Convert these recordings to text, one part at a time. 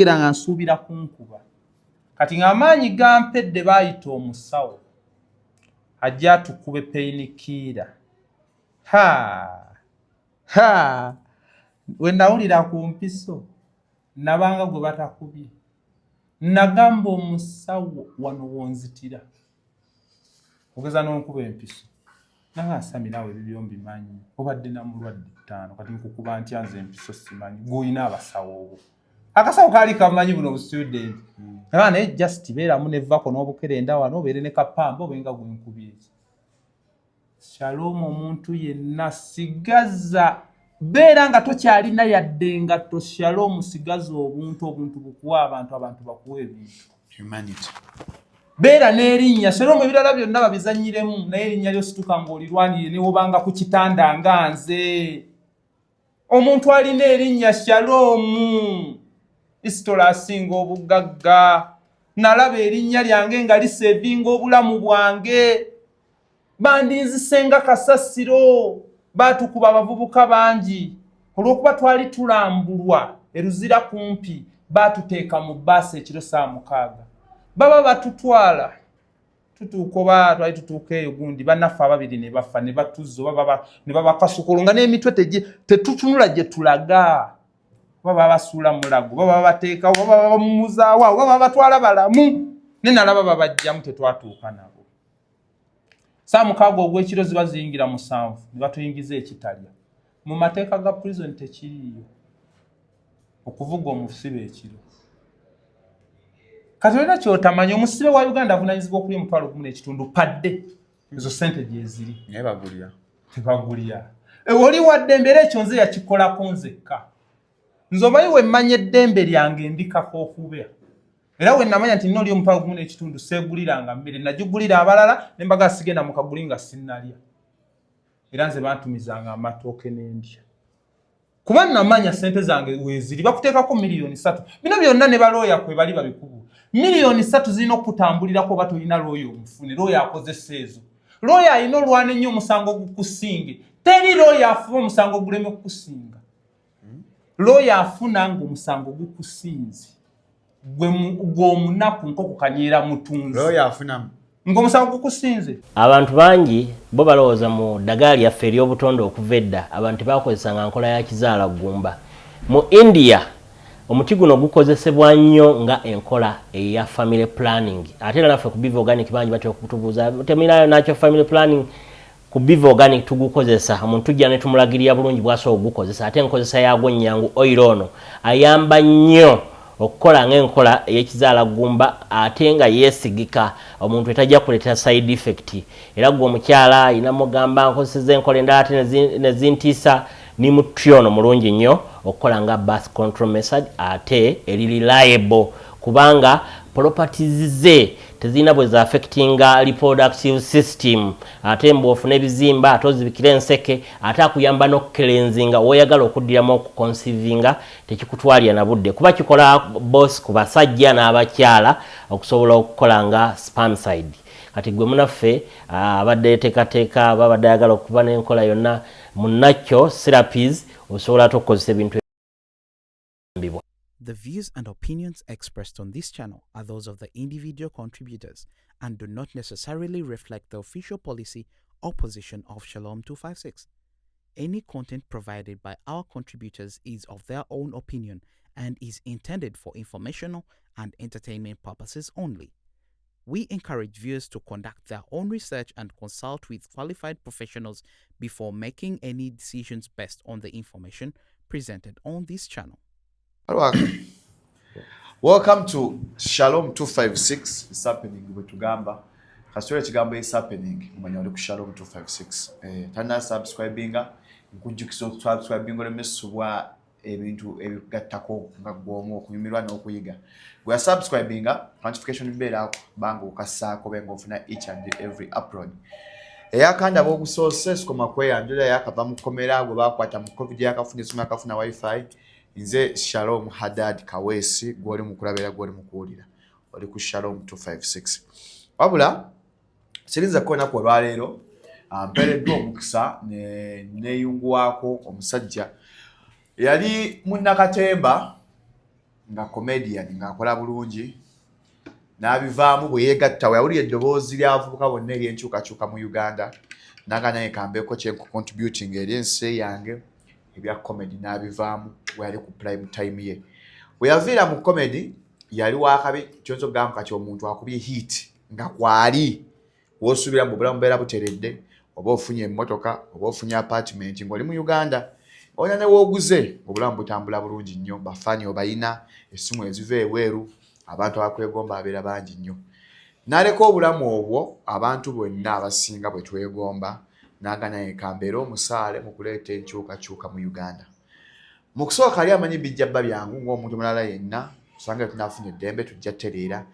kira nga nsuubira kunkuba kati ng'amaanyi gampedde baayita omusawo ajja atukube painkiller we nawulira ku mpiso nabanga gwe batakubye nagamba omusawo wano wonzitira ogeza n'onkuba empiso nanga asamirawo ebyo byombi manyi obadde na mulwadde 5 kati nkukuba ntya nze empiso simanyi gw'olina abasawo obwo akasawo kaali kamanyi buno student naye just beeramu nevako n'obukerenda wano obeere ne kapamba obenga gwenkubye Shalom omuntu yenna sigaza beera nga tokyalina yadde nga to Shalom sigaza obuntu bukuwa abantu bakuwa ebintu humanity beera n'erinnya Shalom ebirala byonna babizanyiremu naye erinnya lyo situka ng'olirwanire ne wobanga ku kitanda nga nze omuntu alina erinnya Shalom isitola asinga obugagga nalaba erinnya lyange nga lisevinga obulamu bwange bandinzisenga kasasiro batukuba abavubuka bangi olw'okuba twali tulambulwa eruzira kumpi batuteeka mu bbaasi ekiro 6 baba batutwala tutuuka oba twali tutuuka eyo gundi bannaffe ababiri ne bafa ne batuzza ne babakasukulu nga n'emitwe tetutunula gye tulaga baba basuula mulago baba bateekawo baba bamumuzaawo baba batwala balamu ne nalaba babajjamu tetwatuuka nabo 6 ogw'ekiro ziba ziyingira 7 ne batuyingiza ekitalya mu mateeka ga prison tekiriyo okuvuga omusibe ekiro kati olina kyotamanya omusibe wa Uganda avunanyizibwa okulya omutwalo 1.5 padde ezo sente gyeziri naye tebagulya oli wadde embeera ekyo nze yakikolako nzekka nze omanyi we mmanya eddembe lyange ndikako okuba era we namanya nti noli omutwalo 1.5 seeguliranga mmere nagigulira abalala ne mbaga sigenda mu kaguli nga sinnalya era nze bantumizanga amatooke n'endya kuba namanya sente zange weziri bakuteekako $3,000,000 bino byonna ne balooya kwe bali babikubu $3,000,000 zirina okutambulirako oba tolina looya omufune looya akozesa ezo looya alina olwana ennyo omusango gukusinge teri looya afuba omusango guleme kukusinga looya afuna ng'omusango gukusinze gw'omunaku nk'okukanyera mutunzi looya afunamu ng'omusango gukusinze abantu bangi bo balowooza mu ddagala lyaffe ery'obutonde okuva edda abantu bakozesanga nkola ya kizaala gumba mu India omuti guno gukozesebwa nnyo nga enkola eya family planning ate era naffe ku Biva Organic bangi batera okutubuuza teminayo nakyo family planning ku Biva Organic tugukozesa omuntu tujja ne tumulagirira bulungi bw'asobola okugukozesa ate enkozesa yaagwo nnyangu oil ono ayamba nnyo okukola ng'enkola ey'ekizaala gumba ate nga yeesigika omuntu etajja kuleeta side effect era gwe omukyala ayina mugamba nkozeseza enkola endala ate nezintiisa ni mutyono mulungi nnyo okukola nga birth control method ate eri reliable kubanga properties ze tezina bwe za affectinga reproductive system ate mbofu n'ebizimba ate ozibikira enseke ate akuyamba n'okukelenzinga woyagala okuddiramu okuconcevinga tekikutwalya na budde kuba kikola boss ku basajja n'abakyala okusobola okukola nga spermicide kati gwe munaffe abadde teekateeka babadde ayagala okuba n'enkola yonna munakyo therapies osobola ate okukozesa ebintu ebibwa. The views and opinions expressed on this channel are those of the individual contributors and do not necessarily reflect the official policy or position of Shalom 256. Any content provided by our contributors is of their own opinion and is intended for informational and entertainment purposes only. We encourage viewers to conduct their own research and consult with qualified professionals before making any decisions based on the information presented on this channel. Welcome to Shalom 256. It's happening Bwetugamba. Kasitore kigambo is happening. Umanya oli ku Shalom 256. Tana subscribinga. Nkujjukiza subscribinga lemesubwa ebintu ebigattako nga gwomu okunyumirwa n'okuyiga. Gwe subscribinga notification bell bango okassaako benga ofuna each and every upload. Eyakanda b'ogusoose sikoma kweyanjula yakava mu komera gwe bakwata mu COVID yakafuna esimu yakafuna wifi. Nze Shalom Hadad Kawesi gwoli mukulabira gwoli mukuwulira oli ku Shalom 256 wabula sirinza kuona ku lwaleero mpereddwa omukisa neyunguwaako omusajja yali munnakatemba nga comedian ng'akola bulungi n'abivaamu bwe yeegatta we yawulira eddoboozi ly'abavubuka bonna ery'enkyukakyuka mu Uganda naga naye kambeeko contributing eri ensi yange ebya comedy n'abivaamu we yali ku prime time ye we yaviira mu comedy yali wakabi kyonzo gamba kati omuntu akubye hit nga kwali wosubira mu bulamu beera buteredde oba ofunye emmotoka oba ofunye apartment ng'oli mu Uganda ona ne wooguze obulamu butambula bulungi nnyo bafaani obayina essimu eziva eweeru abantu abakwegomba abeera bangi nnyo n'aleka obulamu obwo abantu bonna abasinga bwe twegomba n'agana yekambeera omusaale mu kuleeta enkyukakyuka mu Uganda mu kusooka ali amanyi bijja bba byangu ng'omuntu mulala yenna kusanga tunaafunye eddembe tujja ttereera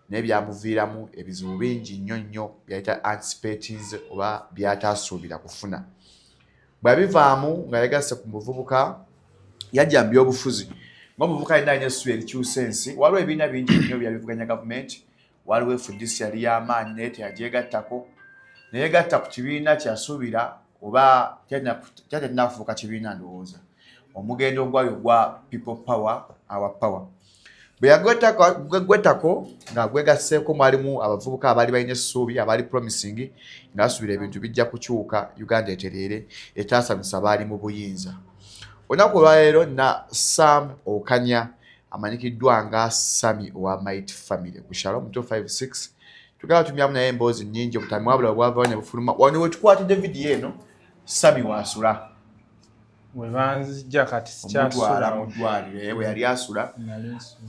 naye byamuviiramu ebizibu bingi nnyo nnyo byayita anticipations oba byataasuubira kufuna bw'abivaamu nga yegasse ku buvubuka yajja mu byobufuzi ng'omuvubuka yenna alina essubi erikyusa ensi waliwo ebibiina bingi nnyo byabivuganya gavumenti waliwo efudisi yali y'amaanyi naye teyagyegattako neyegatta ku kibiina kyasuubira oba kyatennakufuuka kibiina ndowooza omugendo ogwali ogwa people power our power bwe yagwettako nga gwegasseeko mwalimu abavubuka abaali balina essuubi abaali promising ng'asuubira ebintu bijja kukyuka Uganda etereere etaasamisa baali mu buyinza olunaku olwaleero na Sam Okanya amanyikiddwa nga Sami owa Might Family ku Shalom 256 tugala tumyamu naye emboozi nnyingi obutami wabula obwava ne bufuluma wano we tukwatidde vidiyo eno Sami waasula we banzijja kati sikyasula mu ddwaliro bwe yali asula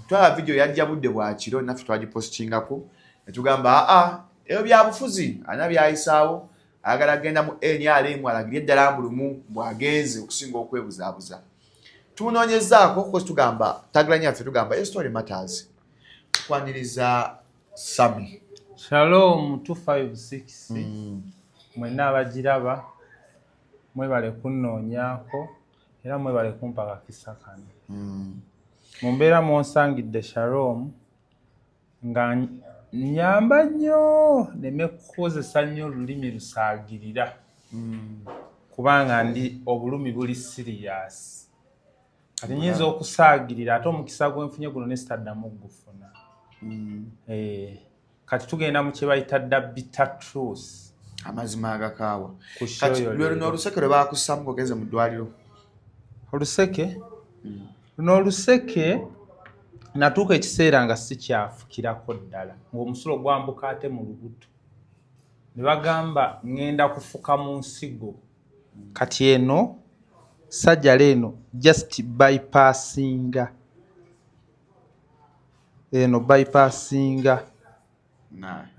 twala vidiyo yajja budde bwa kiro naffe twagipositingako ne tugamba ebyo byabufuzi ana byayisaawo ayagala agenda mu NRM alagirye eddala mbulumu bw'agenze okusinga okwebuzaabuza tumunoonyezaako kuko tugamba tagiranye yaffe tugamba story matters tukwaniriza Sami Shalom 256 mwenna abagiraba mwebale kunnoonyaako era mwebale kumpa kakisa kano mu mbeera mwonsangidde Shalom nga nyamba nnyo neme kukozesa nnyo olulimi lusaagirira kubanga ndi obulumi buli serious kati nyinza okusaagirira ate omukisa gwenfunye guno nesitaddamu gufuna kati tugenda mu kye bayita bitter truth amazima agakaawa kati luno oluseke lwe baakussamu ng'ogenze mu ddwaliro oluseke luno oluseke natuuka ekiseera nga sikyafukirako ddala ng'omusulo gwambuka ate mu lubuto ne bagamba ŋŋenda kufuka mu nsigo kati eno sajjala eno just bypassinga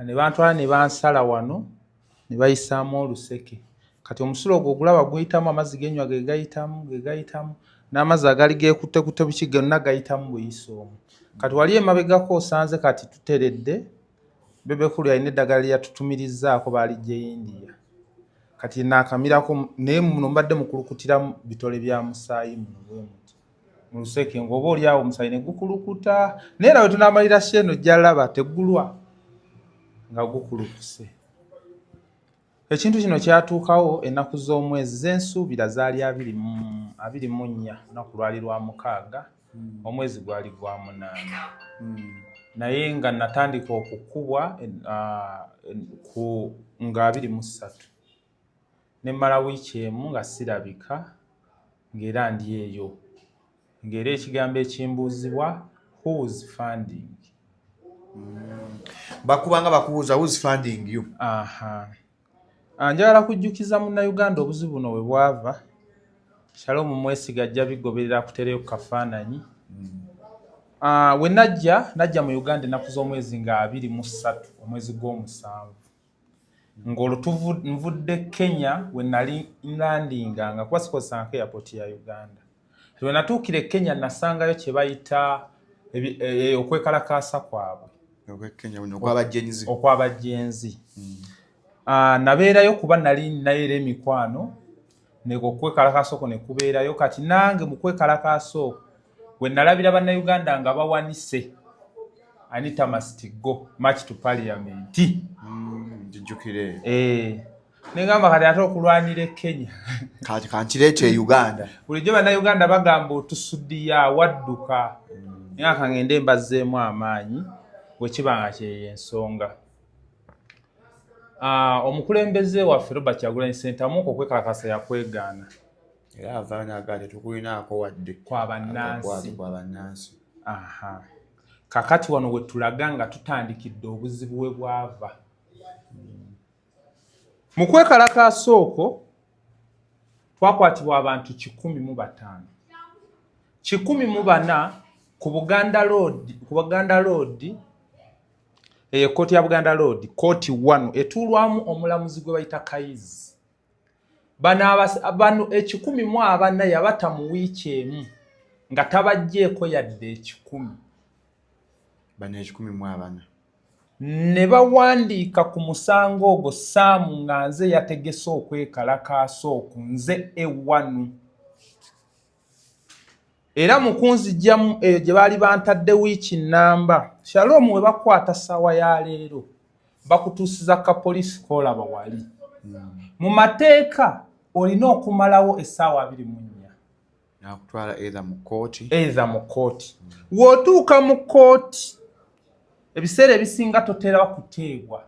ne bantwala ne bansala wano ne bayisaamu oluseke kati omusulo ogwo ogulaba guyitamu amazzi genywa ge gayitamu n'amazzi agali geekuttekutte buki gonna gayitamu buyisa omwo kati wali emabegako osanze kati tuteredde bebekulu yalina eddagala lyatutumirizaako baalijje India kati naakamirako naye muno mbadde mukulukutira bitole bya musaayi muno bwe muti mu luseke ng'oba oli awo omusaayi ne gukulukuta naye nawe tunaamalira sheeno gyalaba tegulwa nga gukulukuse ekintu kino kyatuukawo ennaku z'omwezi z'ensuubira zaali 24 lunaku lwali lwa 6 omwezi gwali gwa 8 naye nga natandika okukubwa nga 23 ne mmala wiiki emu nga sirabika ng'era ndi eyo ng'era ekigambo ekimbuuzibwa who's funding bakubanga bakubuuza who's funding you njagala kujjukiza munnayuganda obuzibu buno bwe bwava Shalom Mwesiga ajja bigoberera kutereyo kafaananyi we najja mu Uganda ennaku z'omwezi nga 23 omwezi gw'omusanvu ng'olwo nvudde Kenya we nali landinga nga kuba sikozesangako airport ya Uganda we natuukire Kenya nasangayo kye bayita okwekalakaasa kwabwe okw'abajenzi nabeerayo kuba nali nayo emikwano nego okwekalakaasa okwo ne kubeerayo kati nange mu kwekalakaasa okwo we nalabira bannayuganda nga bawanise Anita must go march to parliament negamba kati ate okulwanira Kenya kati kankireete Uganda bulijjo bannayuganda bagamba otusudiya wadduka nga ngende mbazzeemu amaanyi bwe kibanga kyeyo ensonga. Omukulembeze waffe Robert Kyagulanyi Ssentamu okwekalakasa yakwegaana. Era avaana agade tukulinaako wadde. Kwa bannansi. Aha. Kakati wano we tulaga nga tutandikidde obuzibu we bwava. Mu kwekalakaasa okwo twakwatibwa abantu 105. 104 ku Buganda Road, kooti ya Buganda Road, kooti 1 etuulwamu omulamuzi gwe bayita Kayizi. Bano 114 yabata mu wiiki emu nga tabajjeeko yadde 100. Bano 114 ne bawandiika ku musango ogwo Saamu nga nze yategese okwekalakaasa okwo nze ewanu. Era mukunzijjamu eyo gye baali bantadde wiiki nnamba. Shalom we bakwata ssaawa ya leero bakutuusiza ka poliisi koolaba wali. Mu mateeka olina okumalawo essaawa 24. Nakutwala either mu kooti. W'otuuka mu kooti ebiseera ebisinga totera kuteebwa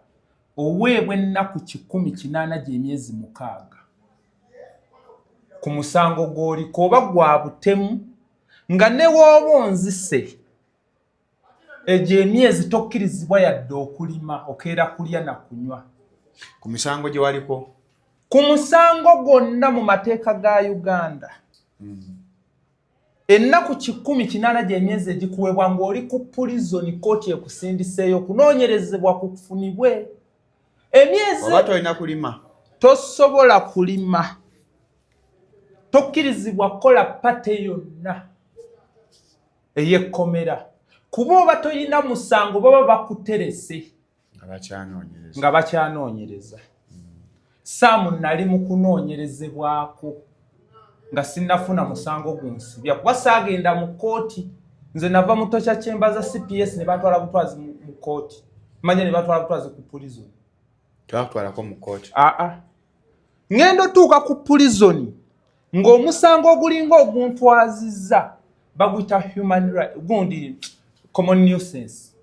oweebwa ennaku 180 gy'emyezi 6 ku musango gw'oliko oba gwa butemu nga ne w'oba onzise egyo emyezi tokkirizibwa yadde okulima okeera kulya na kunywa. Ku misango gye waliko? Ku musango gwonna mu mateeka ga Uganda. Ennaku 180 gy'emyezi egikuweebwa ng'oli ku pulizoni kooti ekusindiseeyo kunoonyerezebwa kufunibwe. Emyezi oba tolina kulima. Tosobola kulima. Tokkirizibwa kukola pate yonna ey'ekkomera. Kuba oba toyina musango baba bakuterese nga bakyanoonyereza. Saamu nali mu kunoonyerezebwako nga sinnafuna musango gunsibya kuba saagenda mu kooti. Nze nava mu Tocha Chamber za CPS ne batwala butwazi mu kooti. Manya ne batwala butwazi ku pulizoni. Twakutwalako mu kooti? Ngendo tuuka ku pulizoni ng'omusango ogulinga oguntwazizza baguyita human right gundi common nuisance.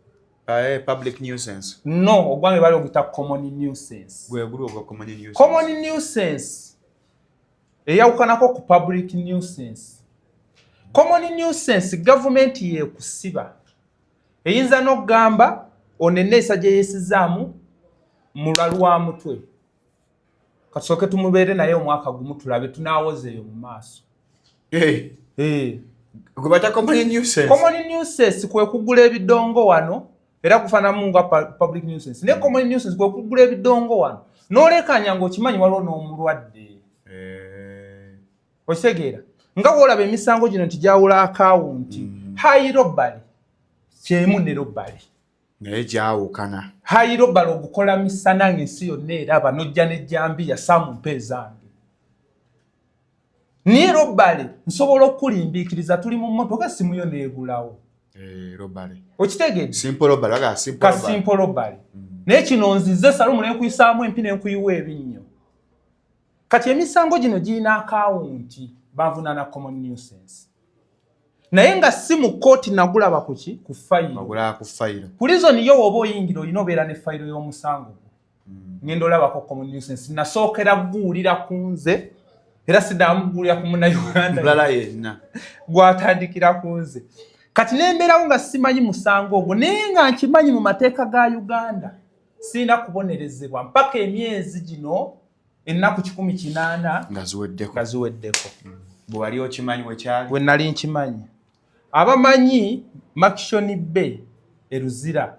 Public nuisance. No, ogwange bali oguyita common nuisance. Gwe guli ogwa common nuisance. Common nuisance eyawukanako ku public nuisance. Common nuisance government yekusiba eyinza n'okugamba oneneesa gye yeesizaamu mulwalu wa mutwe. Kasooke tumubeere naye omwaka gumu tulabe tunaawoza eyo mu maaso. Gwe bata common nuisance. Common nuisance kwe kugula ebidongo wano era kufaanamu nga public nuisance. Ne common nuisance kwe kugula ebidongo wano n'olekanya ng'okimanyi waliwo n'omulwadde. Okitegeera nga bw'olaba emisango gino nti gyawula akawunti. High robbery kyemu ne robbery naye gyawukana. High robbery ogukola misana ng'ensi yonna eraba n'ojja n'ejjambiya Saamu mpa ezange. Naye robbery nsobola okulimbiikiriza tuli mu mmotoka simuyo neegulawo. Robbery okitegeera simple robbery aga simple robbery. Naye kino nzize Salumu ne nkuyisaamu empi ne nkuyiwa ebinnyo. Kati emisango gino girina akawunti bavunaana common nuisance. Naye nga si mu kooti nagulaba kuki ku fayiro. Nagulaba ku fayiro. Pulizoni yo oba oyingira olina obeera ne fayiro y'omusango. Ngenda olabako common nuisance. Nasookera guwulira ku nze era sidamuguulira ku Munnayuganda mulala yenna gwatandikira ku nze. Kati nembeerawo nga simanyi musango ogwo naye nga nkimanyi mu mateeka ga Uganda sirina kubonerezebwa mpaka emyezi gino ennaku 180 nga ziweddeko. Bwe wali okimanyi wekyali? Bwe nali nkimanyi. Abamanyi Makishoni Bay eruzira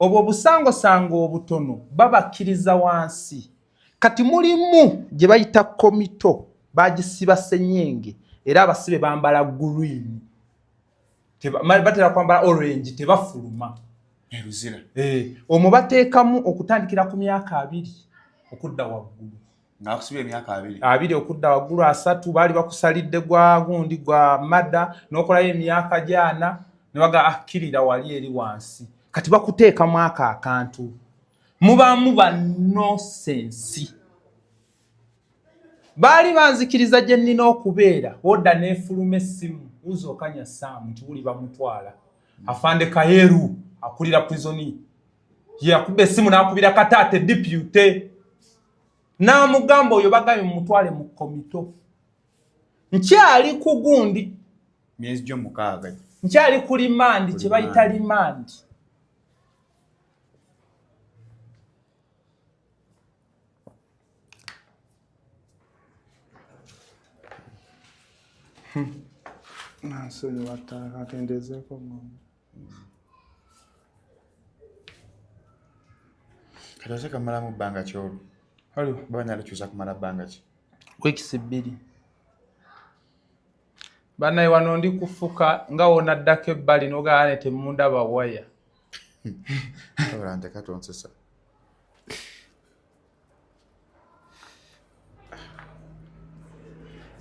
obwo obusangosango obutono babakkiriza wansi. Kati mulimu gye bayita komito bagisiba senyenge era abasibe bambala green. Batera kwambala orange tebafuluma. Eruzira. Omwo bateekamu okutandikira ku myaka 2 okudda waggulu. Ng'akusiba emyaka 2 okudda waggulu 3 baali bakusalidde gwa gundi gwa mada n'okolayo emyaka gyana ne baga akkirira wali eri wansi. Kati bakuteeka mwaka akantu. Mubaamu ba nonsense. Baali banzikiriza gye nnina okubeera odda n'efuluma essimu uzookanya Saamu nti buli bamutwala. afande Kayeru akulira prisoni yakube simu nakubira Katate deputy namugamba oyo bagambye mutwale mu komito nkyali kugundi myezi gyo mukaaga nkyali kuli mandi kye bayita limandi Nasonyi wataka atendezeko mama. Katoze kamala mu banga kyolo. Halo Bwana alichuza kumala banga ki. weeks 2 bana wano ndi kufuka nga wona ddako ebbali nogaane temunda bawaya Orante katonsesa.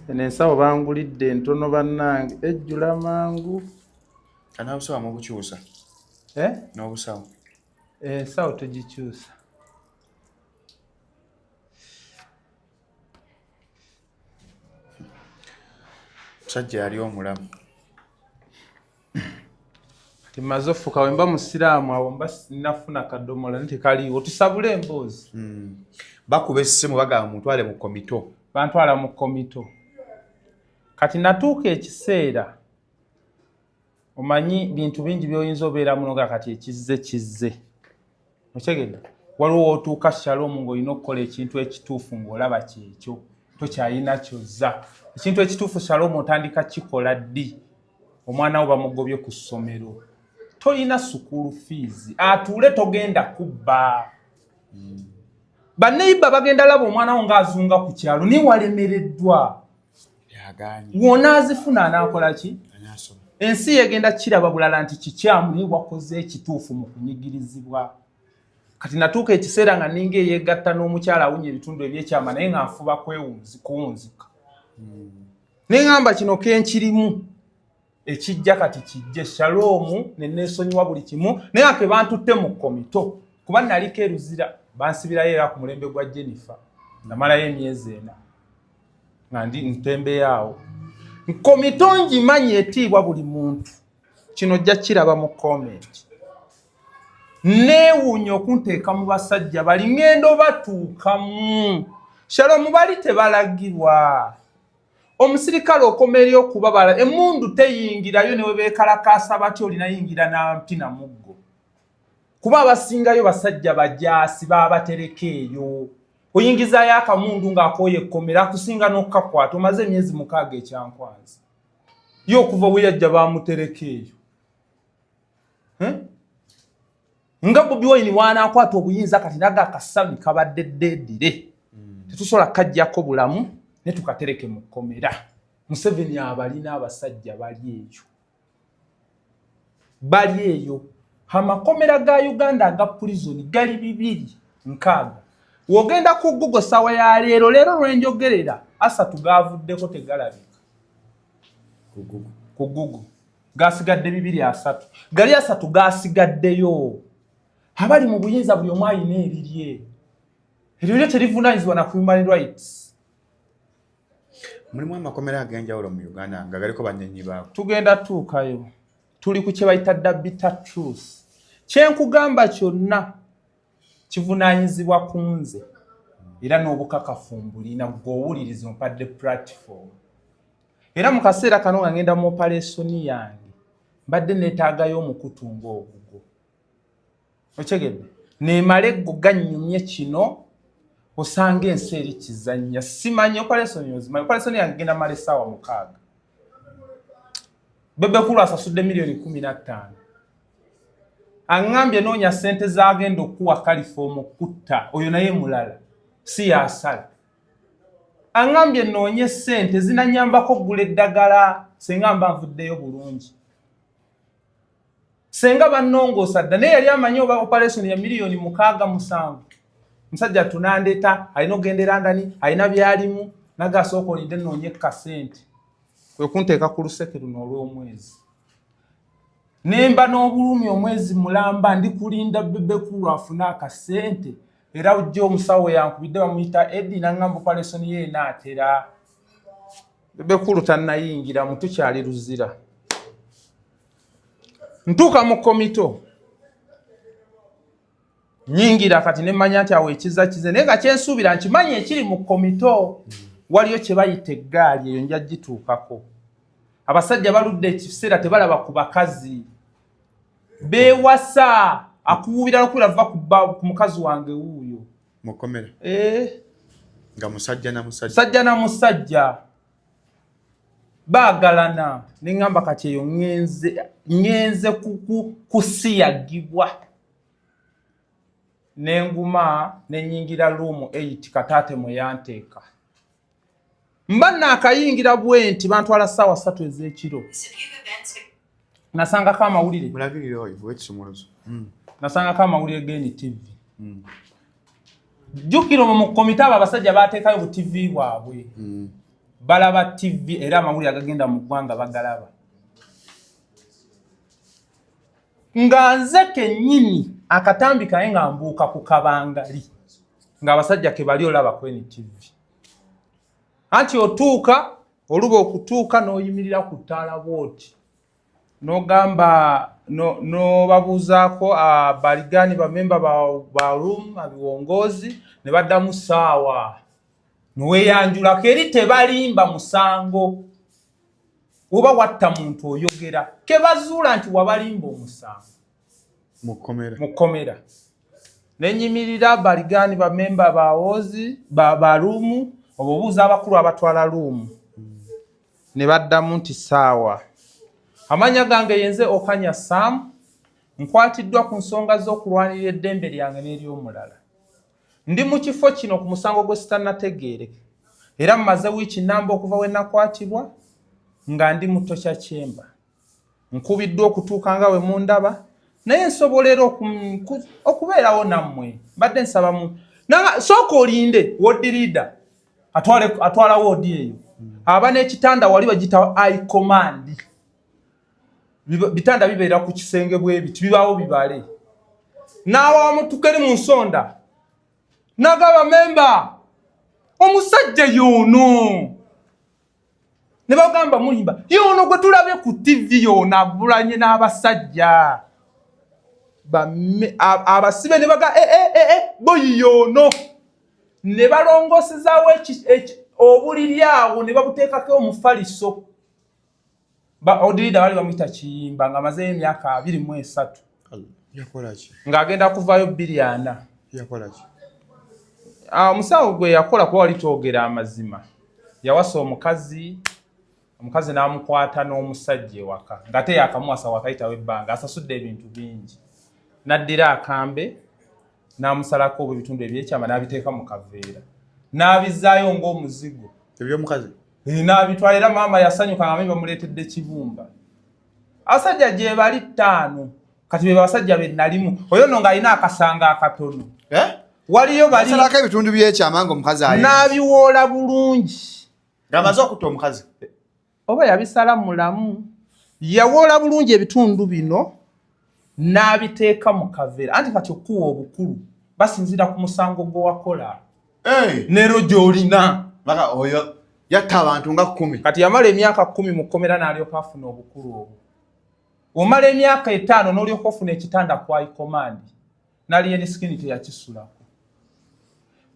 Ensawo bangulidde entono bannange ejjula mangu. Kana usawa mu kukyusa. No busawo. Ensawo tugikyusa. Sajja yali omulamu. Timaze ofuka wemba musiraamu awo mba sinafuna kadomola nti kaliwo tusabule emboozi. Bakube essimu bagamba mutwale mu komito. Bantwala mu komito. Kati natuuka ekiseera omanyi bintu bingi byoyinza obeera munoga kati ekizze okyegedde waliwo otuuka Shalom ng'olina okukola ekintu ekituufu ng'olaba kyekyo tokyayina kyozza ekintu ekituufu Shalom otandika kikola ddi omwana wo bamugobye ku ssomero tolina school fees atuule togenda kubba baneiba bagenda laba omwana wo ng'azunga ku kyalo ni walemereddwa wona azifuna anaakola ki ensi yegenda kiraba bulala nti kikyamu ni wakoze ekituufu mu kunyigirizibwa kati natuuka ekiseera nga ninga eyegatta n'omukyala awunya ebitundu ebyekyama naye nga nfuba kuwunzika neŋŋamba kino kenkirimu ekijja kati kijje Shalom ne neesonyiwa buli kimu naye ake bantutte mu komito kuba naliko eruzira bansibirayo era ku mulembe gwa Jennifer namalayo emyezi 4 nga ndi ntembeeyo komito ngimanyi etiibwa buli muntu kino jja kiraba mu comment neewuunya okunteeka mu basajja bali ngendo batuukamu Shalom bali tebalagirwa omusirikale okomerya okubabala emundu teyingirayo newe beekalakaasa batyo olinayingira nampi na muggo kuba abasingayo basajja bajaasi babatereka eyo oyingizaayo akamundu ng'akooye ekkomera akusinga n'okukakwata omaze emyezi 6 ekyankwanzi ye okuva we yajja bamutereka eyo nga Bobi Wine waanaakwata obuyinza kati naga akasami kabadde ddeedire tetusobola kajjako bulamu ne tukatereke mu kkomera Museveni abalina abasajja bali eyo amakomera ga Uganda aga prison gali 206 wogenda ku Google sawa ya leero lwenjogerera asatu gavuddeko tegalabika ku Google gasigadde 203 gali asatu gasigaddeyo abali mu buyinza buli omu alina erirye eryo terivunanyizibwa na human rights mulimu amakomera ag'enjawulo mu Uganda nga galiko bannanyi baako tugenda tuukayo tuli ku kye bayita bitter truth kyenkugamba kyonna kivunanyizibwa ku nze era n'obukakafu mbulina gw'owuliriza ompadde platform era mu kaseera kano nga ngenda mu operation yange mbadde neetaagayo omukutunga ogugo okyegedde neemala eggo gannyumye kino osanga ensi eri kizannya simanyi operation ozimanyi operation yange genda mala essaawa 6 Bebekulu asasudde $15,000,000 aŋŋambye noonya ssente z'agenda okuwa California okutta oyo naye mulala si yasala aŋŋambye noonye ssente zinanyambako okugula eddagala senga mba nvuddeyo bulungi senga bannongoosa dda naye yali amanyi oba operation ya $6,700,000 musajja tunandeeta alina ogendera ndani alina byalimu nagasooka olidde noonye kasente kwe kunteeka ku luseke luno olw'omwezi nemba n'obulumi omwezi mulamba ndi kulinda Bebekulu afune akasente era ujja omusawo yankubidde bamuyita Eddie naŋŋamba operation ye enaatera Bebekulu tannayingira mu tukyali luzira ntuuka mu komito nyingira kati ne manya nti awo ekiza kize naye nga kyensuubira nkimanyi ekiri mu komito waliyo kye bayita eggaali eyo nja gituukako abasajja baludde ekiseera tebalaba ku bakazi beewasa akuwubira okubira va ku mukazi wange wuuyo mukomera nga musajja na musajja baagalana ne ŋŋamba kati eyo ŋŋenze kusiyagibwa n'enguma n'ennyingira luumu 8 kataate mwe yanteeka mba naakayingira bwe nti bantwala ssaawa 3 ez'ekiro nasangako amawulire g'NTV jjukira mu komite abo abasajja baateekayo bu TV bwabwe balaba TV era amawulire agagenda mu ggwanga bagalaba nga nze kennyini akatambi kaye nga mbuuka ku kabangali ng'abasajja ke bali olaba ku NTV anti otuuka oluba okutuuka n'oyimirira ku ttaala bw'oti n'ogamba n'obabuuzaako abaligani bamemba ba room abiwongozi ne baddamu ssaawa n'oweeyanjulako eri tebalimba musango oba watta muntu oyogera ke bazuula nti wabalimba omusango mu kkomera n'ennyimirira baligani bamemba bawozi ba room obuuza abakulu abatwala luumu ne baddamu nti ssaawa amanya gange yenze Okanya Sam nkwatiddwa ku nsonga z'okulwanirira eddembe lyange n'ery'omulala ndi mu kifo kino ku musango gwe sitannategeereke era mmaze wiiki nnamba okuva we nakwatibwa nga ndi mu Tosha Chamber nkubiddwa okutuuka nga we mundaba naye nsobolera okubeerawo nammwe mbadde nsaba mu sooka olinde wodi leader atwala wodi eyo aba n'ekitanda wali bagita I command bitanda bibeera ku kisenge bwebiti bibaawo bibale n'awamu tukeri mu nsonda n'agaba memba omusajja y'ono ne bagamba mulimba y'ono gwe tulabye ku TV y'ono agulanye n'abasajja abasibe ne baga boyi y'ono ne balongosezaawo obuliri awo ne babuteekako omufaliso odilida bali bamuyita Kiyimba nga amazeyo emyaka 23 ng'agenda kuvaayo 2 omusawo gwe yakola kuba wali twogera amazima yawasa omukazi n'amukwata n'omusajja ewaka ng'ate yakamuwasa wakayitawo ebbanga asasudde ebintu bingi n'addira akambe n'amusalako obwo ebitundu ebyekyama n'abiteeka mu kaveera n'abizzaayo ng'omuzigo ebyomukazi n'abitwala era maama yasanyuka nga memba muleetedde kibumba abasajja gye bali 5 kati be basajja be nalimu oyo no ng'alina akasanga akatono waliyo basalako ebitundu byekyama ng'omukazi ayi n'abiwoola bulungi ng'amaze okutta omukazi oba yabisala mulamu yawoola bulungi ebitundu bino n'abiteeka mu kaveera anti kati okuwa obukulu basinzira ku musango gwe wakola neero gy'olina maka oyo yatta abantu nga 10 kati yamala emyaka 10 mu kkomera n'alyoka afuna obukulu obwo omala emyaka 5 n'olyoka ofuna ekitanda kwa command n'aliye ne skin teyakisulako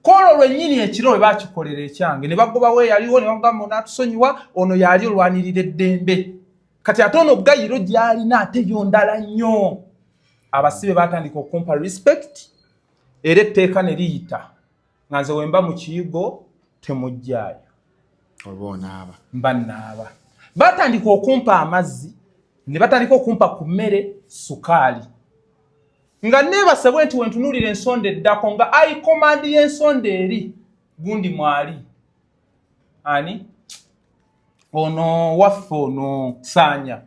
kolo lwennyini ekiro we baakikolera ekyange ne bagobawo yaliwo ne bagamba n'atusonyiwa ono yali olwanirira eddembe kati ate ono gayiro gy'alina ate yondala nnyo abasibe baatandika okumpa respect era etteeka ne liyita nga nze wemba mu kiyigo temujjaayo mba naaba batandika okumpa amazzi ne batandika okumpa ku mmere sukaali nga neebasabwe nti wentunuulira ensonda eddako nga I command y'ensonda eri gundi mwali ani ono waffe ono Saanya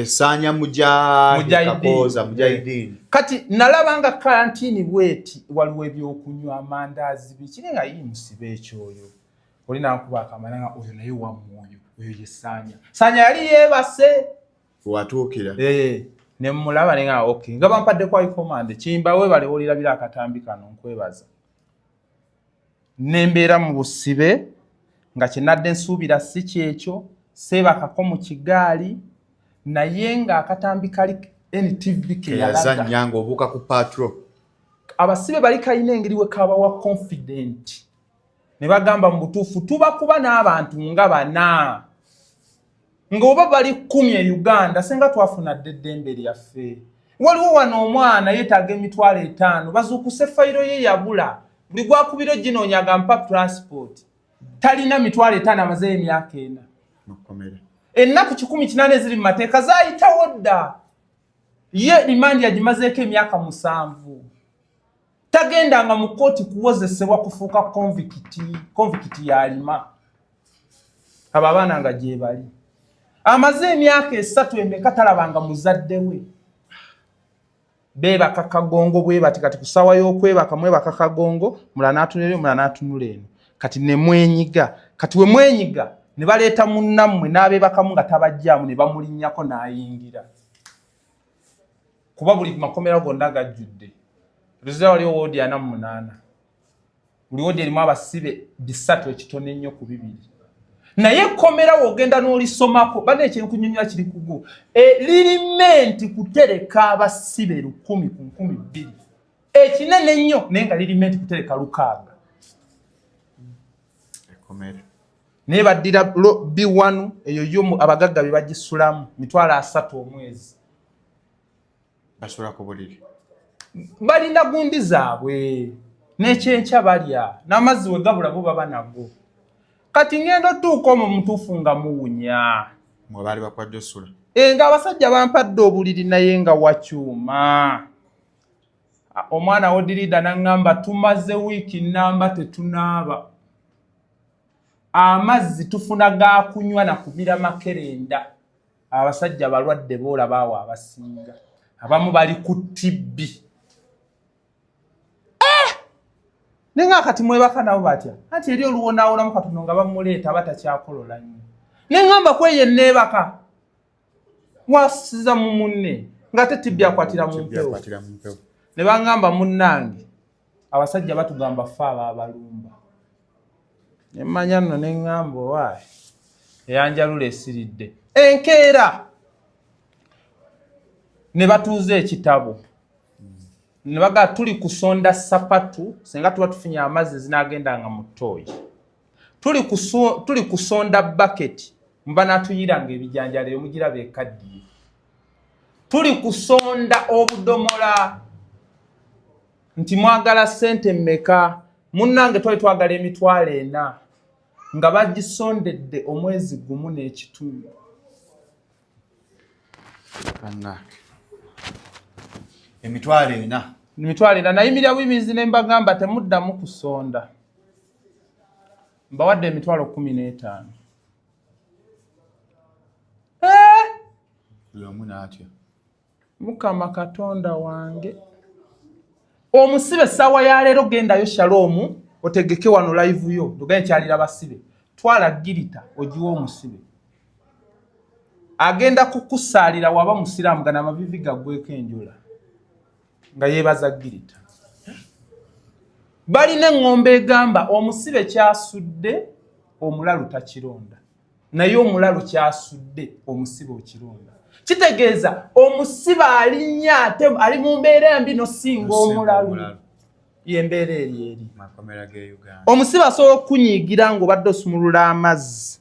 Saanya Mujahideen kati nalabanga karantini bweti waliwo ebyokunywa amandaazi biki nga yimusibe ekyoyo oli nankuba akamana nga oyo naye wamwoyo oyo ye Saanya yali yeebase watuukira ne mulaba nenga okay nga bampadde kwa command Kiyimba we bale olirabira akatambi kano nkwebaza nembeera mu busibe nga kyenadde nsuubira si kyekyo seebakako mu kigaali naye nga akatambi kali NTV ke yalaga yazanyanga obuka ku patrol abasibe bali kayina engeri we kabawa confident ne bagamba mu butuufu tuba kuba n'abantu nga bana ng'oba bali 10 e Uganda senga twafuna ddembe lyaffe waliwo wano omwana yeetaaga emitwalo 5 bazuukuse fayiro ye yabula buli gwakubiro ginoonyaga mpa transport talina mitwalo 5 amaze emyaka 4 mukomere ennaku 18 eziri mu mateeka zaayitawo dda ye rimandi yagimazeeko emyaka 7 tagendanga mu kooti kuwozesebwa kufuuka convict yalima abo abaana nga gye bali amaze emyaka 3 emeka talabanga muzadde we bebaka kagongo bwe bati kati kusawa y'okwebaka mwebaka kagongo mula n'atunula eno kati ne mwenyiga kati we mwenyiga ne baleeta munnammwe n'abebakamu nga tabajjaamu ne bamulinnyako n'ayingira kuba buli makomera gonna gajjudde Ruzia waliwo woodi 48 buli woodi erimu abasibe 3 ekitone nnyo ku 2 naye komera wogenda n'olisomako bane ekyenkunyonyola kiri kugu lirimenti kutereka abasibe 10 ku 12 ekinene nnyo naye nga lirimenti kutereka 6 ekomere naye baddira B1 eyo yo abagagga be bagisulamu mitwalo 3 omwezi basula ko buliri balina gundi zaabwe n'ekyenkya balya n'amazzi we gabula bo baba nago kati ngendo tuuka mu mutuufu nga muwunya mwe bali bakwadde osula nga abasajja bampadde obuliri naye nga wakyuma omwana wodirida n'angamba tumaze wiiki namba tetunaaba amazzi tufuna gakunywa na kumira makerenda abasajja balwadde boolaba awo abasinga abamu bali ku TB nenga kati mwebaka nabo batya anti eri oluwonaawonamu katono nga bamuleeta batakyakolola nnyo nengamba kweye neebaka wasiza mu munne nga TB akwatira mu mpewo ne bangamba munnange abasajja batugamba ffe abaabalumba nemmanya nno neŋŋamba owaayi eyanjalula esiridde enkeera ne batuuza ekitabo ne baga tuli kusonda sapatu senga tuba tufunye amazzi zinagendanga mu ttooyi tuli kusonda bucket mba natuyiranga ebijanjalo eyo mugiraba ekaddiye tuli kusonda obudomola nti mwagala ssente mmeka munnange twali twagala emitwalo 4 nga bagisondedde omwezi gumu n'ekitundu emitwalo 4 nayimirira bwimizi ne mbagamba temuddamu kusonda mbawadde emitwalo 15 yomu n'atya Mukama Katonda wange omusibe sawa ya leero gendayo Shalom otegeke wano live yo tugende kyalira basibe twala girita ojiwa omusibe agenda kukusaalira waba musiramu gana amavivi gagweko enjula nga yebaza girita balina ngombe egamba omusibe kyasudde omulalu takironda naye omulalu kyasudde omusibe okironda kitegeeza omusibe alinya ate ali mu mbeera mbi nosinga omulalu yembeera eri makomera ge Uganda omusibe asobola okunyiigira ng'obadde osumulula amazzi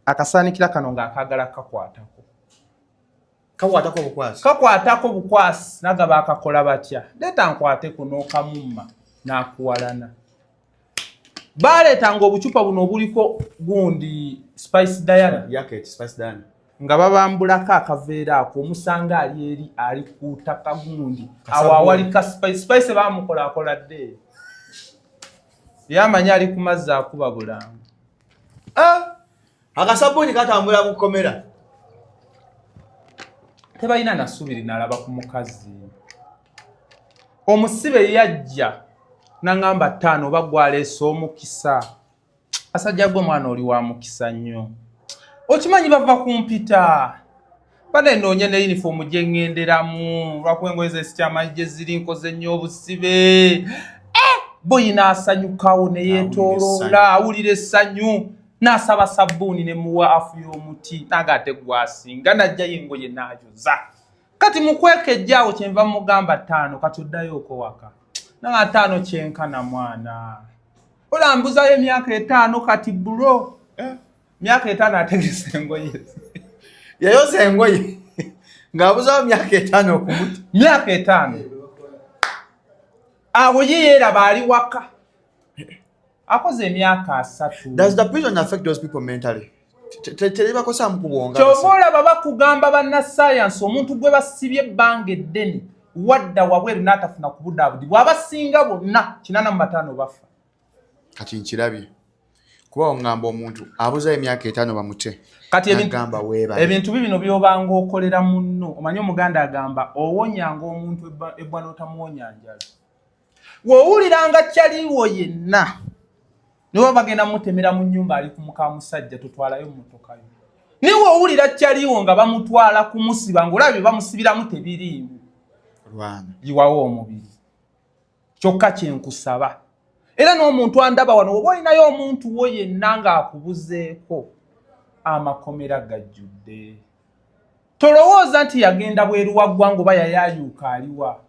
akasaanikira kano ng'akagala kakwatako bukwasi nagaba akakola batya leeta nkwateko n'okamumma n'akuwalana baleetanga obucupa buno obuliko gundi Spice Diana nga babambulako akaveera ako omusanga ali eri ali ku ttaka gundi awo awali ka Spice bamukolakola dde yamanya ali ku mazzi akuba bulango akasabuni katambula mu komera tebalina nasubiri nalaba ku mukazi omusibe yajja nangamba 5 oba gwaleese omukisa asajja gwe mwana oli wa mukisa nnyo okimanyi bava kumpita bane noonye ne uniform gye ŋŋenderamu lwakwengoye zesityamanyi gye ziri nkoze nnyo obusibe boyina asanyukawo ne yeetooloola awulira essanyu n'asaba sabbuuni ne muwa afu y'omuti n'agaate gwasinga n'ajjayo engoye n'ayoza kati mukwekejjaawo kyenva mugamba 5 kati oddayoko waka nanga 5 kyenkana mwana olambuzayo emyaka 5 kati bro myaka 5 ategese engoye yayoza engoye ng'abuzawo myaka 5 okumuti myaka 5 awo ye yeeraba ali waka akoze emyaka 3. Does the prison affect those people mentally? Tebakosa mukubonga. Kyobola baba kugamba bannasayansi omuntu gwe basibye ebbanga eddene wadda wabweru n'atafuna kubudaabudi bw'abasinga bonna 85 bafa. Kati nkirabye kuba ongamba omuntu abuza emyaka 5 bamute kati ebintu bibino byobanga okolera munno omanyi omuganda agamba owonyanga omuntu ebbwana otamuwonya njala wowuliranga kyaliwo yenna niwe bagenda mutemera mu nnyumba ali ku muka musajja tutwalayo mmotoka yo niwe owulira kyaliwo nga bamutwala kumusiba ng'olabye bamusibiramu tebiriimu yiwawo omubiri kyokka kyenkusaba era n'omuntu andaba wano oba olinayo omuntu wo yenna ng'akubuzeeko amakomera gajjudde tolowooza nti yagenda bweru wa ggwanga oba yayayuuka aliwa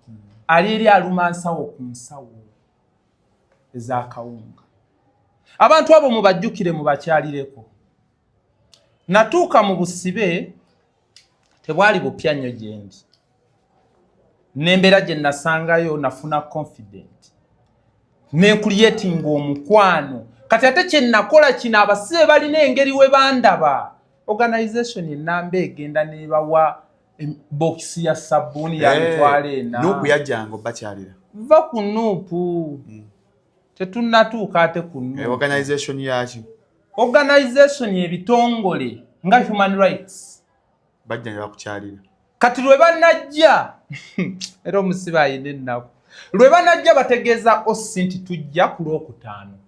ali eri aluma nsawo ku nsawo ez'akawunga abantu abo mubajjukire mubakyalireko natuuka mu busibe tebwali bupya nnyo gyendi n'embeera gye nasangayo nafuna confident necreating omukwano kati ate kye nakola kino abasibe balina engeri we bandaba organization enamba egenda nebawa box ya sabuni ya mitwalo ena nuupu yajjanga bakyalira va ku nuupu tetunnatuuka ate ku nuupu organization yaki organization ebitongole nga human rights bajja ne bakukyalira kati lwe banajja era omusibe ayina ennaku lwe banajja bategeeza osi nti tujja ku Lwokutaano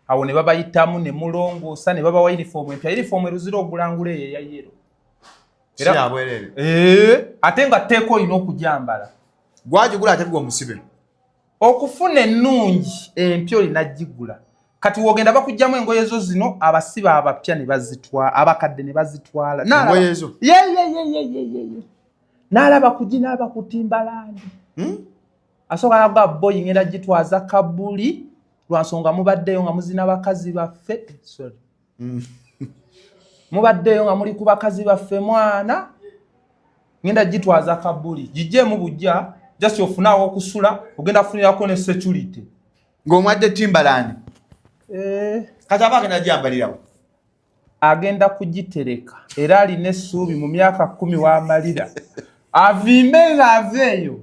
awo ne babayitamu ne mulongoosa ne babawa uniform empya uniform eruzira ogulangula eyo eya yero ate nga tteeka olina okujambala gwagigula ate gwe omusibe okufuna ennungi empya olina gigula kati wogenda bakugjamu engoye zo zino abasibe abapya ne bazitwala abakadde ne bazitwala engoye zo n'alaba kuginaaba ku Timbalandi asooka nagwa boyi ngenda gitwaza Kabuli lwansonga mubaddeyo nga muzina bakazi baffe mubaddeyo nga muli ku bakazi baffe mwana ngenda gitwaza Kabuli gijjeemu bujja just ofunawo okusula ogenda kufunirako ne security ng'omwadde Timbalandi kati aba agenda gyambalirawo agenda kugitereka era alina essuubi mu myaka 10 w'amalira avimbe ng'aveeyo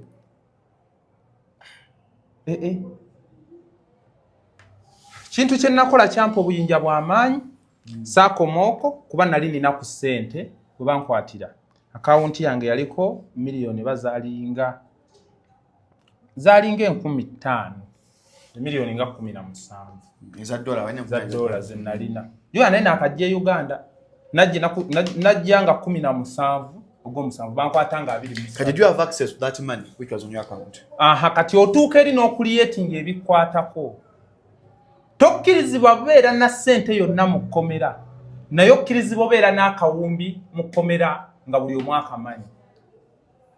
kintu kye nakola kyampa obuyinja bw'amaanyi saakomooko kuba nali nina ku ssente bwe bankwatira akawunti yange yaliko miliyoni bazaalinga 5,000 miliyoni nga 17 eza dola ze nalina yo naye nakajja Uganda najja nga 17 ogw'omusanvu bankwatanga 20. Kati do you have access to that money which was on your account? Kati otuuka eri n'okuliyetinga ebikwatako tokkirizibwa bubeera na ssente yonna mu kkomera naye okkirizibwa obeera n'akawumbi mu kkomera nga buli omu akamanyi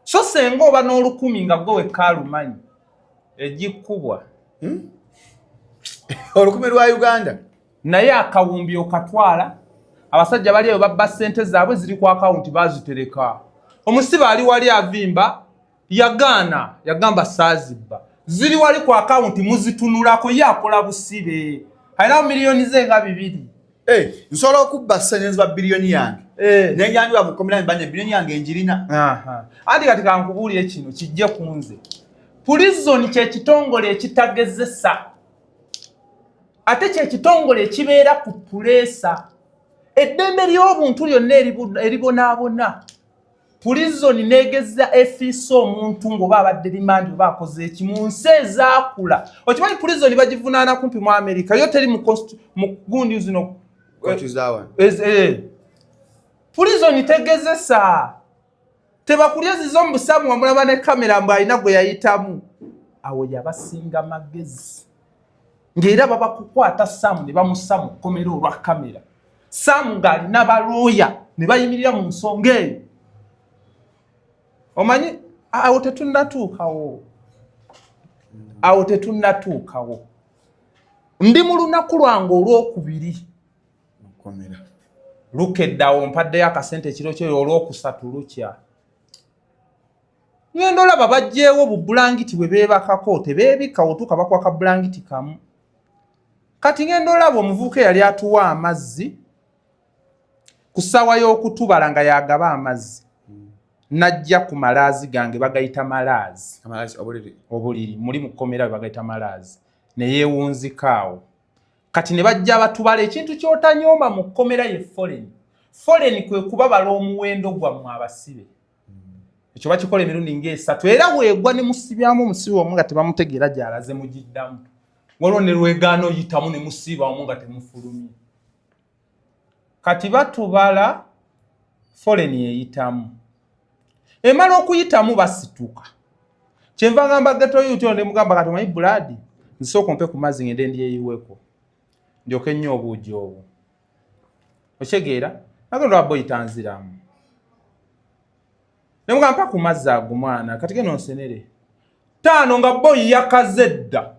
so senga oba n'olukumi nga gwe wekka alumanyi egikkubwa olukumi lwa Uganda naye akawumbi okatwala abasajja bali eyo babba ssente zaabwe ziri ku akawunti bazitereka omusibe ali wali avimba yagamba saazibba ziri wali ku akawunti muzitunulako yakola busibe alina miliyoni ze nga 2 nsobola okubba ssente ba biliyoni yange nenyanjula mu kkomera mbanye biliyoni yange enjirina andi kati kankubuulire kino kijje ku nze prison kye kitongole ekitagezesa ate kye kitongole ekibeera ku puleesa eddembe ly'obuntu lyonna eribonaabona prison negeza efiisa omuntu ng'oba abadde rimandi oba akoze eki mu nsi ezaakula okimanyi prison bagivunaana kumpi mu America yo teri mu gundi zino prison tegezesa tebakulyeziza omusamu wamulaba ne kamera mbu alina gwe yayitamu awo yabasinga magezi ng'era baba kukwata Sam ne bamussa mu kkomera olwa kamera. Sam ng'alina balooya ne bayimirira mu nsonga eyo. Omanyi awo tetunnatuukawo. Ndi mu lunaku lwange olwokubiri. Mukomera. Lukeddawo mpaddeyo akasente kiro kyo olwokusatu lukya. Ngendo olaba bajjeewo bubulangiti bwe beebakako tebeebika otuuka bakwaka bulangiti kamu. Kati ngendo olaba omuvubuka yali atuwa amazzi ku ssaawa y'okutubala nga yagaba amazzi. Najja ku malaazi gange bagayita malaazi. Amalazi obuliri muli mu kkomera bagayita malaazi. Ne yeewunzikaawo. Kati ne bajja batubala ekintu ky'otanyooma mu kkomera ye foreign. Foreign kwe kubabala omuwendo gwammwe abasibe. Ekyo bakikola emirundi ng'esatu era weegwa ne musibyamu omusibe omu nga tebamutegeera gy'alaze mugiddamu. Waliwo ne lwegaana oyitamu ne musiiba omu nga temufulumye. Kati batubala foreign eyitamu. Emala okuyitamu basituka. Kyenva ngamba gato yutyo ne mugamba kati omanyi buladi nsooka ompe ku mazzi ngende ndyeyiweko. Ndyoke nnyo obuugi obwo. Okyegeera nagenda wa boyi tanziramu. Ne mugamba ku mazzi ago mwana kati geno nsenere. 5 nga boyi yakazedda.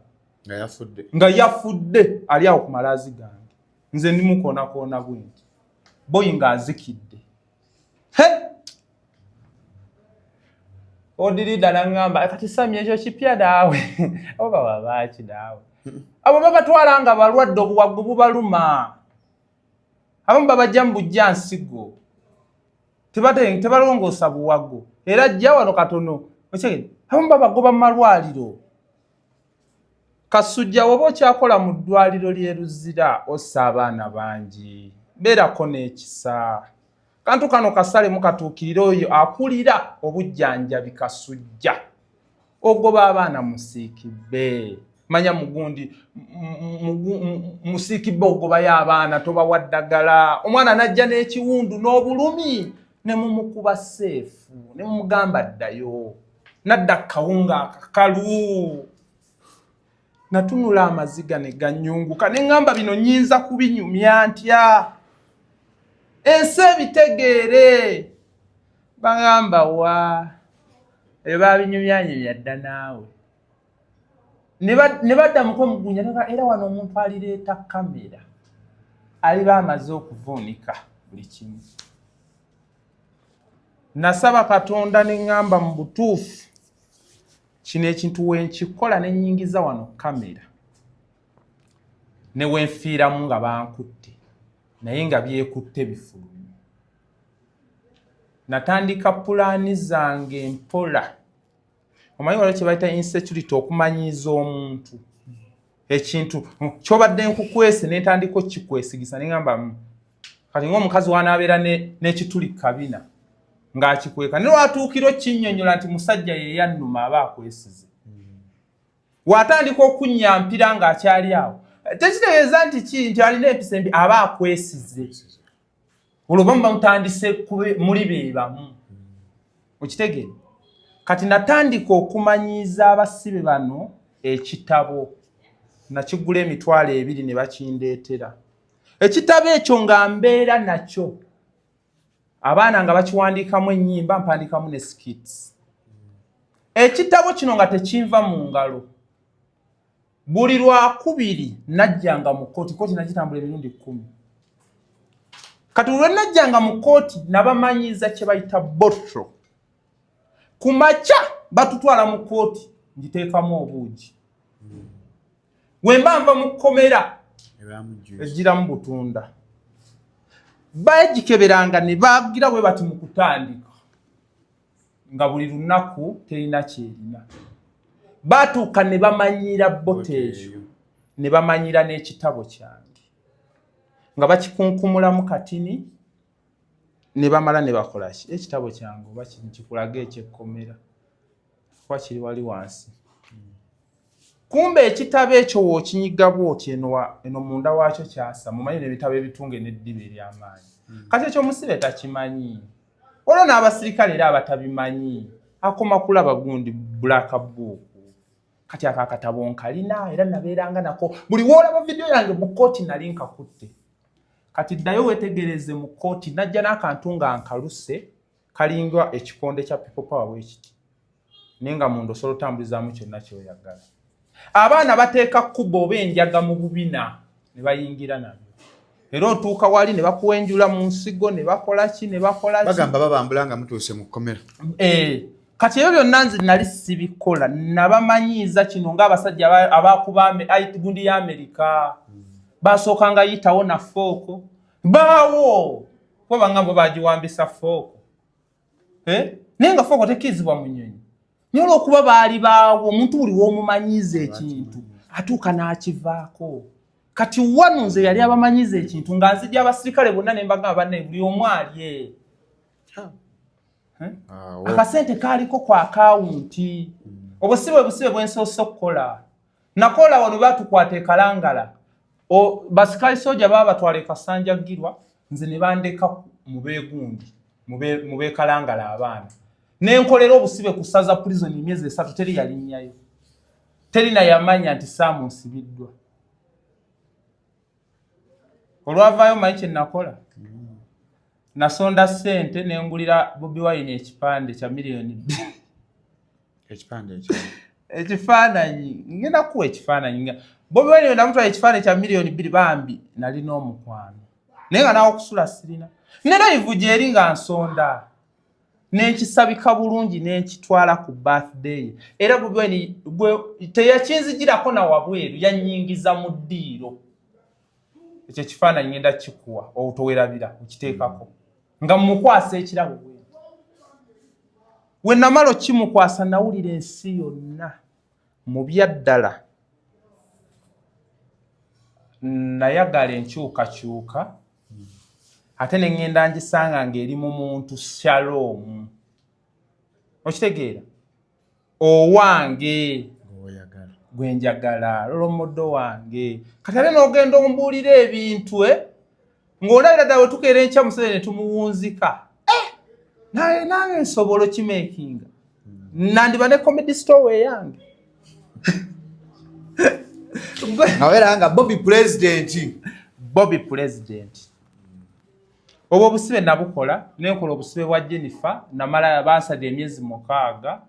Nga yafudde ali awo ku malaazi gange. Nze ndimukoona bwinti. Boyi ng'azikidde. Odirida nangamba kati Sami ekyo kipya daawe. Oba babaaki daawe. Abo babatwala nga balwadde obuwaggu bubaluma. Abamu babajja mu bujja nsigo. Tebalongoosa buwaggu. Era jja wano katono. Abamu babagoba mu malwaliro. Kasujja woba okyakola mu ddwaliro ly'e Luzira ossa abaana bangi. Beerako n'ekisa. Kantu kano kasale mukatuukirira oyo akulira obujjanjabi Kasujja. Ogoba abaana musiikibbe. Manya mugundi musiikibbe ogobayo abaana tobawa ddagala. Omwana najja n'ekiwundu n'obulumi ne mumukuba seefu ne mumugamba ddayo. Nadda kawunga akakalu. Natunula amaziga ne gannyunguka ne ngamba bino nnyinza kubinyumya ntya. Ensi ebitegeere. Bagamba wa babinyumyanyumya dda naawe. Ne badda muko mugunya era wano omuntu alireeta kamera aliba amaze okuvuunika buli kimu. Nasaba Katonda ne ngamba mu butuufu kino ekintu wenkikola ne nnyingiza wano kamera ne wenfiiramu nga bankutte naye nga byekutte bifulumye. Natandika pulaani zange mpola. Omanyi waliwo kye bayita insecurity okumanyiiza omuntu. Ekintu kyobadde nkukwese ne ntandika okikwesigisa ne ngamba kati ng'omukazi wanaabeera n'ekituli kabina ng'akikweka. Ne lwatuukira okinnyonnyola nti musajja ye yannuma aba akwesize. Watandika okunnyampira ng'akyali awo. Tekitegeeza nti alina empisa embi aba akwesize. Olwo bamutandise muli be bamu. Okitegeera? Kati natandika okumanyiiza abasibe bano ekitabo. Nakigula emitwalo 2 ne bakindeetera. Ekitabo ekyo nga mbeera nakyo. Abaana nga bakiwandiikamu ennyimba mpandiikamu ne skits. Ekitabo kino nga tekinva mu ngalo. Buli Lwakubiri najjanga mu kooti. Kooti nagitambula emirundi 10. Kati lwe najjanga mu kooti nabamanyiiza kye bayita botro. Ku makya batutwala mu kooti ngiteekamu obuugi. Wemba nva mu kkomera egiramu butunda. Bagikeberanga ne bagira bwe bati mu kutandika. Nga buli lunaku terina kyerina. Batuuka ne bamanyira bote eyo. Ne bamanyira n'ekitabo kyange. Nga bakikunkumulamu katini ne bamala ne bakola ki ekitabo kyange oba kikulaga ekyekkomera. Kwa kiri wali wansi. Kumbe ekitabo ekyo wookinyiga bw'oti eno munda waakyo kyasa. Mumanyi n'ebitabo ebitunge n'eddiba ery'amaanyi. Kati ekyo omusibe takimanyi. Olwo n'abasirikale era abatabimanyi. Akoma kulaba gundi black book. kati akakatabo nkalina era nabeeranga nako buli woolaba video yange mu kooti nali nkakutte kati ddayo wetegereze mu kooti najja n'akantu nga nkaluse kalinga ekikonde kya people power w'ekiti nenga mundu osobola otambulizaamu kyonna kyoyagala abaana bateeka kkubo oba enjaga mu bubina ne bayingira nabyo era otuuka wali ne bakuwenjula mu nsigo ne bakola ki ne bakola ki bagamba babambula nga mutuuse mu kkomera kati ebyo byonna nze nali sibikola nabamanyiiza kino ng'abasajja abakuba gundi ya Amerika basookanga yitawo na fooko baawo kuba bangamba bagiwambisa fooko naye nga fooko tekirizibwa mu nnyonyi naye olw'okuba baali baawo omuntu buli w'omumanyiiza ekintu atuuka n'akivaako kati wano nze yali abamanyiiza ekintu nga nzijja abasirikale bonna ne mbagamba banne buli omu alye akasente kaaliko ku akawunti obusibe bwensoose okukola nakola wano batukwata ekalangala basikali soja baba batwala ekasanjagirwa nze ne bandeka mu beegundi mu beekalangala abaana nenkolera obusibe ku saza prison emyezi 3 teri yalinnyayo teri na yamanya nti Sam nsibiddwa olwavaayo manyi kye nakola nasonda sente nengulira Bobi Wine ekipande kya $2 ekipande ekifaananyi ngenda kuwa ekifaananyi Bobi Wine ndamutwala ekifaananyi kya $2 bambi nali n'omukwano naye nga nawe okusula sirina nera ivu gyeri nga nsonda nenkisabika bulungi nenkitwala ku birthday era Bobi Wine teyakinzigirako na wabweru yannyingiza mu ddiiro ekyo kifaananyi ngenda kikuwa otowerabira okiteekako nga mukwasa ekirabo we namalo kimukwasa nawulira ensi yonna mu byaddala nayagala enkyukakyuka ate ne ngenda ngisanga ng'eri mu muntu Shalom okitegeera owange gwenjagala lolomodo wange kati ate n'ogenda ombuulira ebintu ng'olabira ddala wetukeera enkya museveni ne tumuwunzika naye nange nsobolo kimeekinga nandiba ne comedy store yange naweera nga Bobby President obwo obusibe nabukola nenkola obusibe bwa Jennifer namala bansada emyezi 6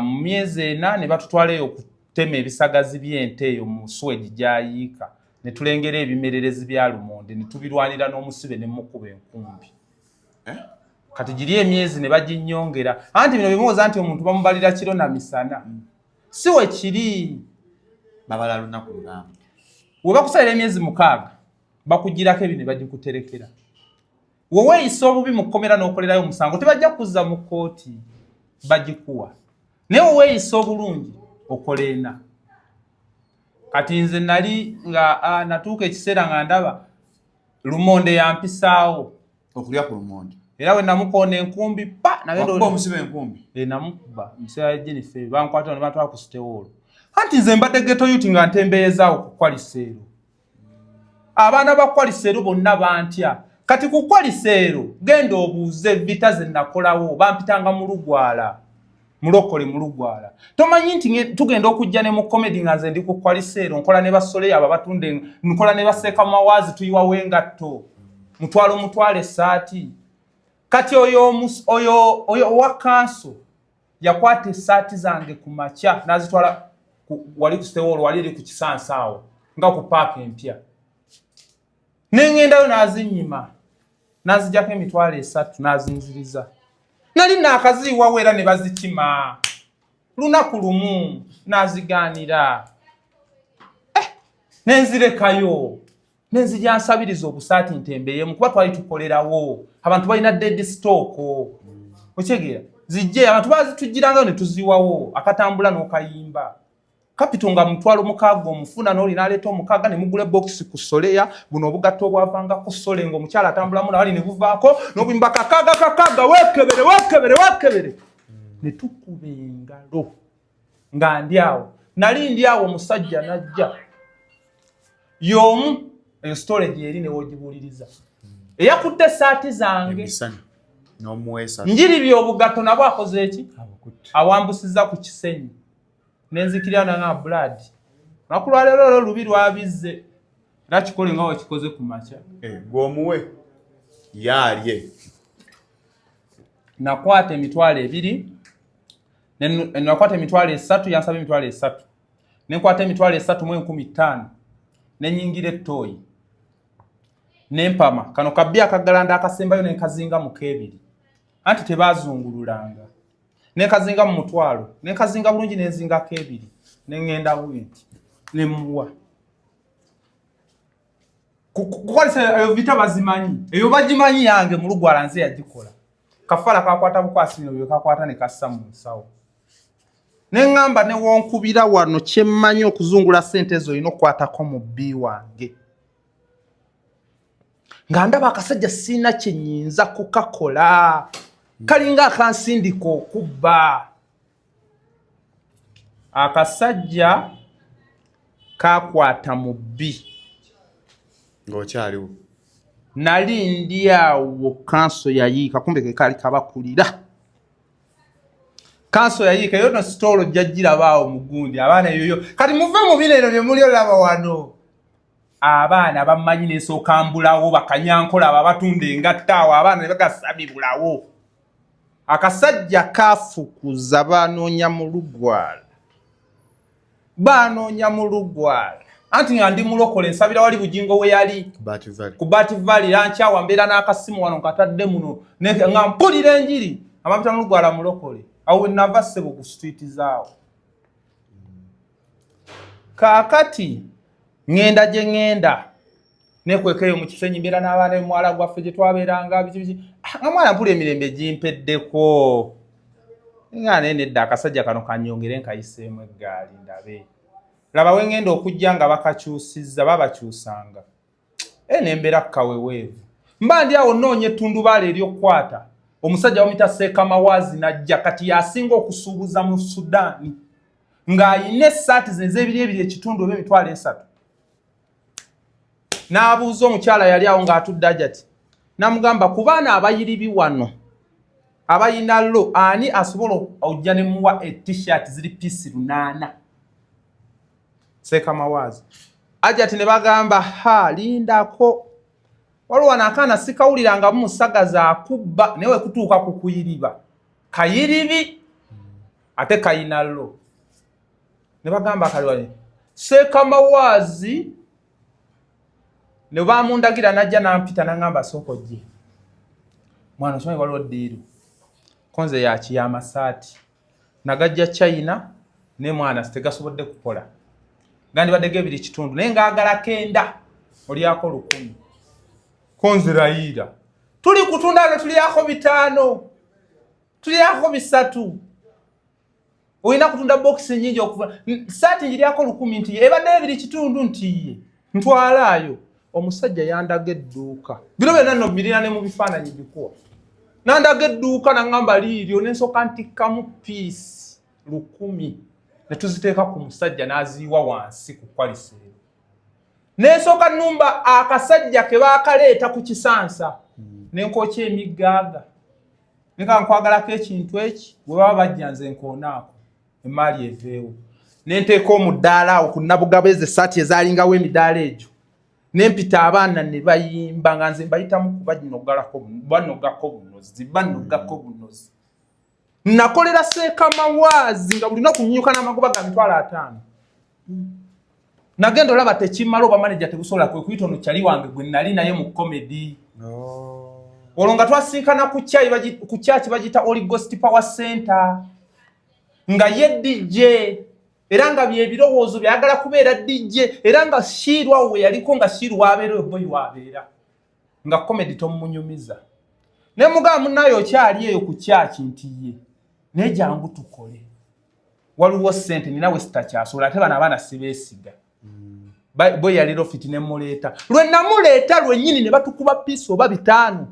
mu myezi 4 ne batutwaleyo okutema ebisagazi by'ente eyo mu swegi gyayiika ne tulengera ebimererezi bya lumonde ne tubirwanira n'omusibe ne mukuba enkumbi kati giri emyezi ne baginnyongera anti bino bimwoza nti omuntu bamubalira kiro na misana si we kiri babala lunaku lugamba we bakusalira emyezi 6 bakugirako ebyo ne bagikuterekera wowe weeyisa obubi mu kkomera n'okolerayo omusango tebajja kuzza mu kkooti bagikuwa naye wowe weeyisa obulungi okoleena kati nze nali nga natuuka ekiseera nga ndaba lumonde yampisaawo okulya ku lumonde era we namukoona enkumbi nagenda omusibe enkumbi namukuba museera Jennifer bankwata ne batwala ku Sitewolo anti nze mbadde ghetto youth nga ntembeezaawo ku Kwaliseero abaana ba Kwaliseero bonna bantya kati ku Kwaliseero genda obuuze vita ze nakolawo bampitanga mu Lugwala mulokole mu Lugwala tomanyi nti tugenda okujja ne mu comedy nga nze ndi ku Kwaliseero nkola ne basole aba batunde nkola ne baseeka mawazi tuyiwa wengatto mutwale essaati kati oyo wa kanso yakwata essaati zange ku makya nazitwala wali ku Sitewolo wali eri ku Kisansaawo nga ku paaka empya nengendayo nazinyima nazijjako emitwalo 3 nazinziriza nali naakaziiwawo era ne bazikima lunaku lumu nazigaanira nenzirekayo nenzija nsabiriza obusaati ntembeeyemu kuba twali tukolerawo abantu balina dead stock okyegeera zijje abantu bazitujjirangayo ne tuziwawo akatambula n'okayimba kapito nga mutwalo mukaaga omufuna n'oli n'aleeta omukaaga ne mugula box ku Soleya buno obugatto obwavanga ku Sole ng'omukyala atambulamu nawali ne buvaako n'obimba kakaaga weekebere ne tukuba engalo nga ndi awo omusajja najja y'omu eyo storage eri ne wogibuuliriza eyakutte essaati zange njiribya obugatto nabwo akoze eki awambusizza ku kisenyi nenzikirya nga blood nakulwa lero lubi lwabize era kikole nga wakikoze ku makya gwomuwe yalye nakwata emitwalo 2 nakwata emitwalo 3 yansaba emitwalo 3 nenkwata emitwalo 3 mu 15 nenyingira ettooyi nempama kano kabbi akagalanda akasembayo nenkazinga mu kebiri anti tebazungululanga nenkazinga mu mutwalo nenkazinga bulungi nenzinga kebiri nengenda bwenti nemuwa kukolesa eyo vita bazimanyi eyo bagimanyi yange mu Lugwala nze yagikola kafala kakwata bukwasi bino byo kakwata ne kassa mu nsawo nengamba ne wonkubira wano kyemmanyi okuzungula sente zo ino kwatako mu bbi wange nga ndaba akasajja sina kyenyinza kukakola kalinga akansindiko kubba akasajja kakwata mu bbi ng'okyaliwo nali ndi awo kanso yayiika kumbe ke kali kabakulira kanso yayiika yo no stolo jjagirabaawo mugundi abaana yoyo kati muve mu bineno bye muli olaba wano abaana bamanyi nesooka mbulawo bakanyankola abatunda engattaawo abaana ne bagasabibulawo akasajja kafukuza banoonya mu Lugwala anti nga ndi mulokole nsabira wali bujingo we yali ku Bativali lankyawa mbeera n'akasimu wano nkatadde muno nga mpulira enjiri amapita mu Lugwala mulokole awo nava ssebo ku street zaawo kaakati ngenda gye ngenda nekwekeyo mu kisenyi mbeera n'abaana b'omuwala gwaffe gye twabeeranga biki nga mwana mpula emirembe gimpeddeko nga nedda akasajja kano kanyongere nkayiseemu eggaali ndabe laba wengenda okujja nga bakakyusizza babakyusanga nembeera kukaweweevu mba ndi awo nnoonya ettundubaala eryokkwata omusajja wamuyita Seekamawazi najja kati yasinga okusuubuza mu Sudaani ng'ayina essaati ze ez'ebiri ekitundu oba emitwalo 3 n'abuuza omukyala yali awo ng'atudde ajati namugamba ku baana abayiribi wano abayina lo ani asobola ojja ne muwa t-shirt ziri piisi 8 Seekamawazi ajati ne bagamba lindako waliwo nakaana sikawuliranga musagaza akubba newe kutuuka ku kuyiriba kayiribi ate kayina lo ne bagamba kaliwali Seekamawazi ne bamundagira najja nampita nangamba sokojje mwana somanyi waliwo ddiiru konze yakiyama saati nagajja China ne mwana sitegasobodde kukola gandi badde gebiri kitundu naye ngaagala 9 olyako 100 konze rayira tuli kutunda tulyako 5 tulyako 3 oyina kutunda box nyingi okuva saati njiryako 10 nti ebadde ebiri kitundu ntiye ntwalaayo omusajja yandaga edduuka biro byonna nno birina ne mu bifaananyi bikuwa nandaga edduuka nangamba liiryo nensoka ntikkamu piisi 10 ne tuziteeka ku musajja n'aziiwa wansi ku kwaliseero nensoka nnumba akasajja ke baakaleeta ku kisansa nenkokya emiggaaga nenka nkwagalako ekintu eki bwe baba bajja nze nkoonaako emaali eveewo nenteeka omudaala awo ku nabugabeze esaati ezaalingawo emidaala egyo nempita abaana ne bayimba nga nze mbayitamu kuba banogako bunozi nakolera Seekamawazi nga bulina okunyuka n'amagoba ga mitwalo 5 nagenda olaba tekimala oba manager tebusobola kwe kuyita ono kyali wange gwe nali naye mu comedy olwo nga twasinkana ku kyaki bagita Holy Ghost Power Center nga ye DJ era nga byebirowoozo byagala kubeera DJ era nga Shirwa we yaliko nga Shirwa abeera boy wabeera nga comedy tomunyumiza ne mugamba munayo okyali eyo ku kyaki ntiye nejangu tukole waliwo sente ninawe sitachasula ate bana abaana sibeesiga boy yaliro fiti ne muleeta lwe namuleeta lwennyini ne batukuba piisi oba 5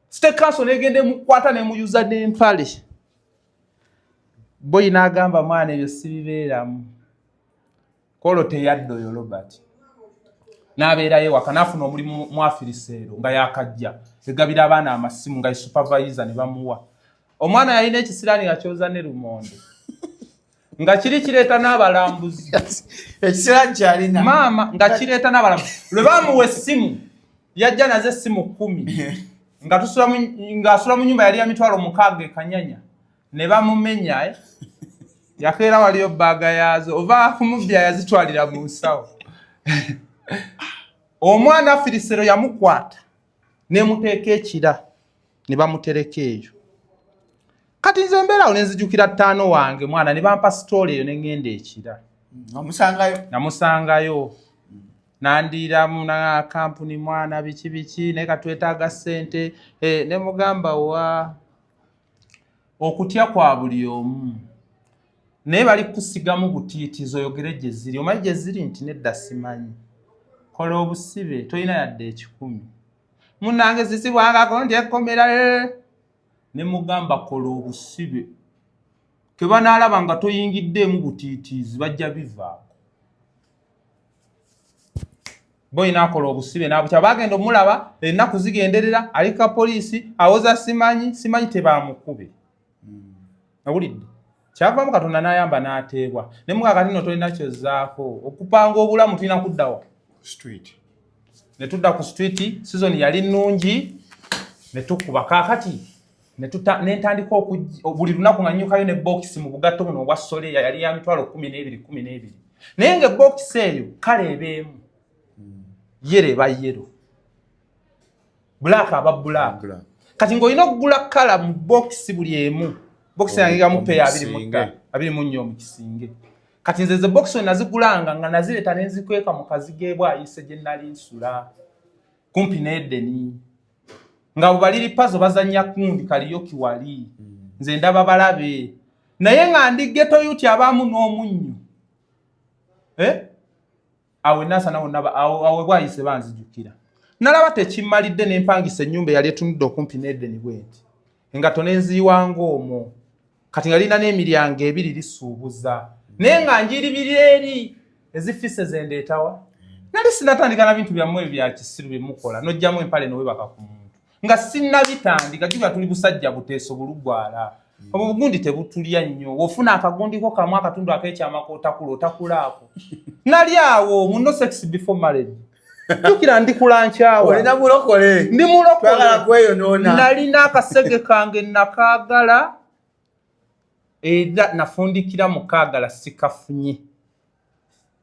Stekanso negende mukwata ne muyuza n'empale boy n'agamba mwana ebyo sibibeeramu kolo teyaddoyo Robert n'abeerayo waka n'afuna omulimu mu afiriseero nga yakajja egabira abaana amasimu nga supervisor ne bamuwa omwana yalina ekisiraani nga kyoza ne lumonde nga kiri kireeta n'abalambuzi ekisera kyalina maama nga kireeta n'abalambuzi lwe bamuwa essimu yajja nazo essimu 10 nga asula mu nyumba yali ya mitwalo 6 Kanyanya ne bamumenya yakeera waliyo baaga yaazo ova kumubya yazitwalira mu nsawo omwana Firisero yamukwata ne muteeka ekira ne bamutereka eyo kati nze mbeera awo ne nzijukira ttaano wange mwana ne bampa sitooli eyo ne ŋŋenda ekira namusangayo nandiiramu na kampuni mwana biki naye katwetaaga ssente ne mugamba wa okutya kwa buli omu naye bali kusigamu butiitizo oyogere gye ziri omanyi gye ziri nti nedda simanyi kola obusibe tolina yadde 10 munnange zisibwangako nti ekkomera ne mugamba kola obusibe ke banaalaba nga toyingiddeemu butiitiizi bajja bivaako boyina akola obusibe nabukya bagenda omulaba ennaku zigenderera alika poliisi awoza simanyi tebamukube awulidde kyavamu Katonda n'ayamba n'ateebwa ne muga kati no tolina kyozzaako okupanga obulamu tulina kuddawa street ne tudda ku street season yali nnungi ne tukuba kaakati nentandika buli lunaku nga nnyukayo ne box mu bugatto buno obwa Soleya yali ya mitwalo 12 naye nga box eyo kale ebeemu yero eba yero black aba black kati ng'olina okugula kala mu box buli emu box yange ga mupeya 24 mu kisinge kati nze ze box nazigulanga nga nazireeta ne nzikweka mu kazigeebwa ayise gye nali nsula kumpi n'Edeni nga bubaliri pazo bazanya kundi kaliyo kiwali nze ndaba balabe naye nga ndi ghetto yuti abamu n'omunnyo awe nasa nawo naba awe bwayise banzijukira nalaba tekimalidde ne mpangisa ennyumba yali etunudde okumpi n'Edeni bwenti engato n'enziwanga omwo kati nga lina n'emiryango 2 lisuubuza naye nga njiribiri eri ezifise zendeetawa nali sinatandika na bintu byammwe bya kisiru bimukola nojjamu empale nowebaka ku muntu nga sinnabitandika juga tuli busajja buteeso bulugwala obwo bugundi tebutulya nnyo ofuna akagundiko kamu akatundu ak'ekyamakoota kulootakulaako nali awo muno sex before marriage tukira ndikula nkyawa olina mulokole ndi mulokole twagala kweyonoona nalina akasege kange nakagala era nafundikira mukagala sikafunye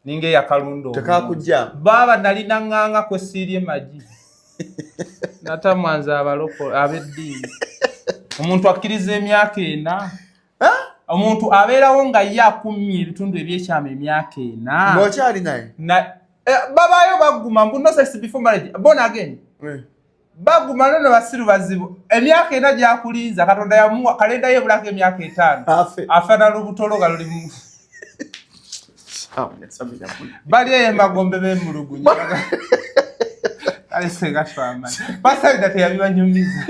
ninge yakalundo tekakujja baba nalina nganga kwesiirye maji natamwanza abaloko abeddiini omuntu akkiriza emyaka 4 omuntu abeerawo nga ye akumye ebitundu ebyekyama emyaka 4 ng'okyali naye babayo baguma mbuno sex before marriage bona again baguma nono basiru bazibu emyaka 4 gyakulinza Katonda yamuwa kalenda ye bulaka emyaka 5 afana lubutologa luli mu bali emagombe b'emulugunyi alisenga twama basa bidate yabibanyumiza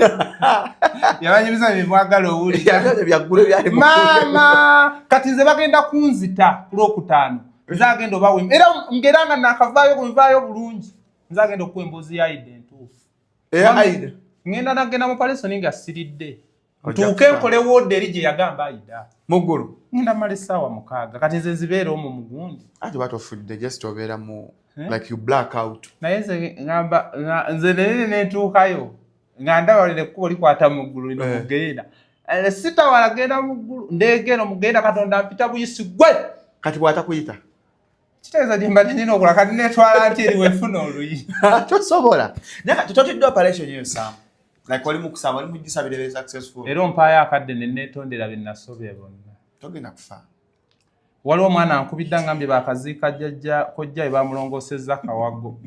yabanyumiza bimwagala owuli byagule byali mama kati nze bagenda kunzita ku Lwokutaano nzagenda obawe era ngeranga nakavaayo kunvaayo bulungi nzagenda okuwa emboozi ya Aida entuufu Aida ngenda nagenda mu palesoni nga siridde ntuuke nkole wooda eri gye yagamba Aida muggulu ngenda mala essaawa 6 kati nze nzibeera omwo mugundi ati batofudde just obeera mu like you black out naye nze ngamba nze nentuukayo nga ndabalire ekkubo likwata muggulu lino mugenda sitawala genda muggulu ndeegera omugenda Katonda mpita buyisi gwe kati bw'atakuyita kitegeeza gye mbadde nina okola kati netwala nti eri wefuna oluyi tosobola naye kati totidde operation eyo Sam like oli mu kusaba oli mugisabire successful era ompaayo akadde ne neetondera bye nasobye bonna togenda kufa waliwo omwana ankubidde ngambye bakaziika kojja bamulongoosezza kawago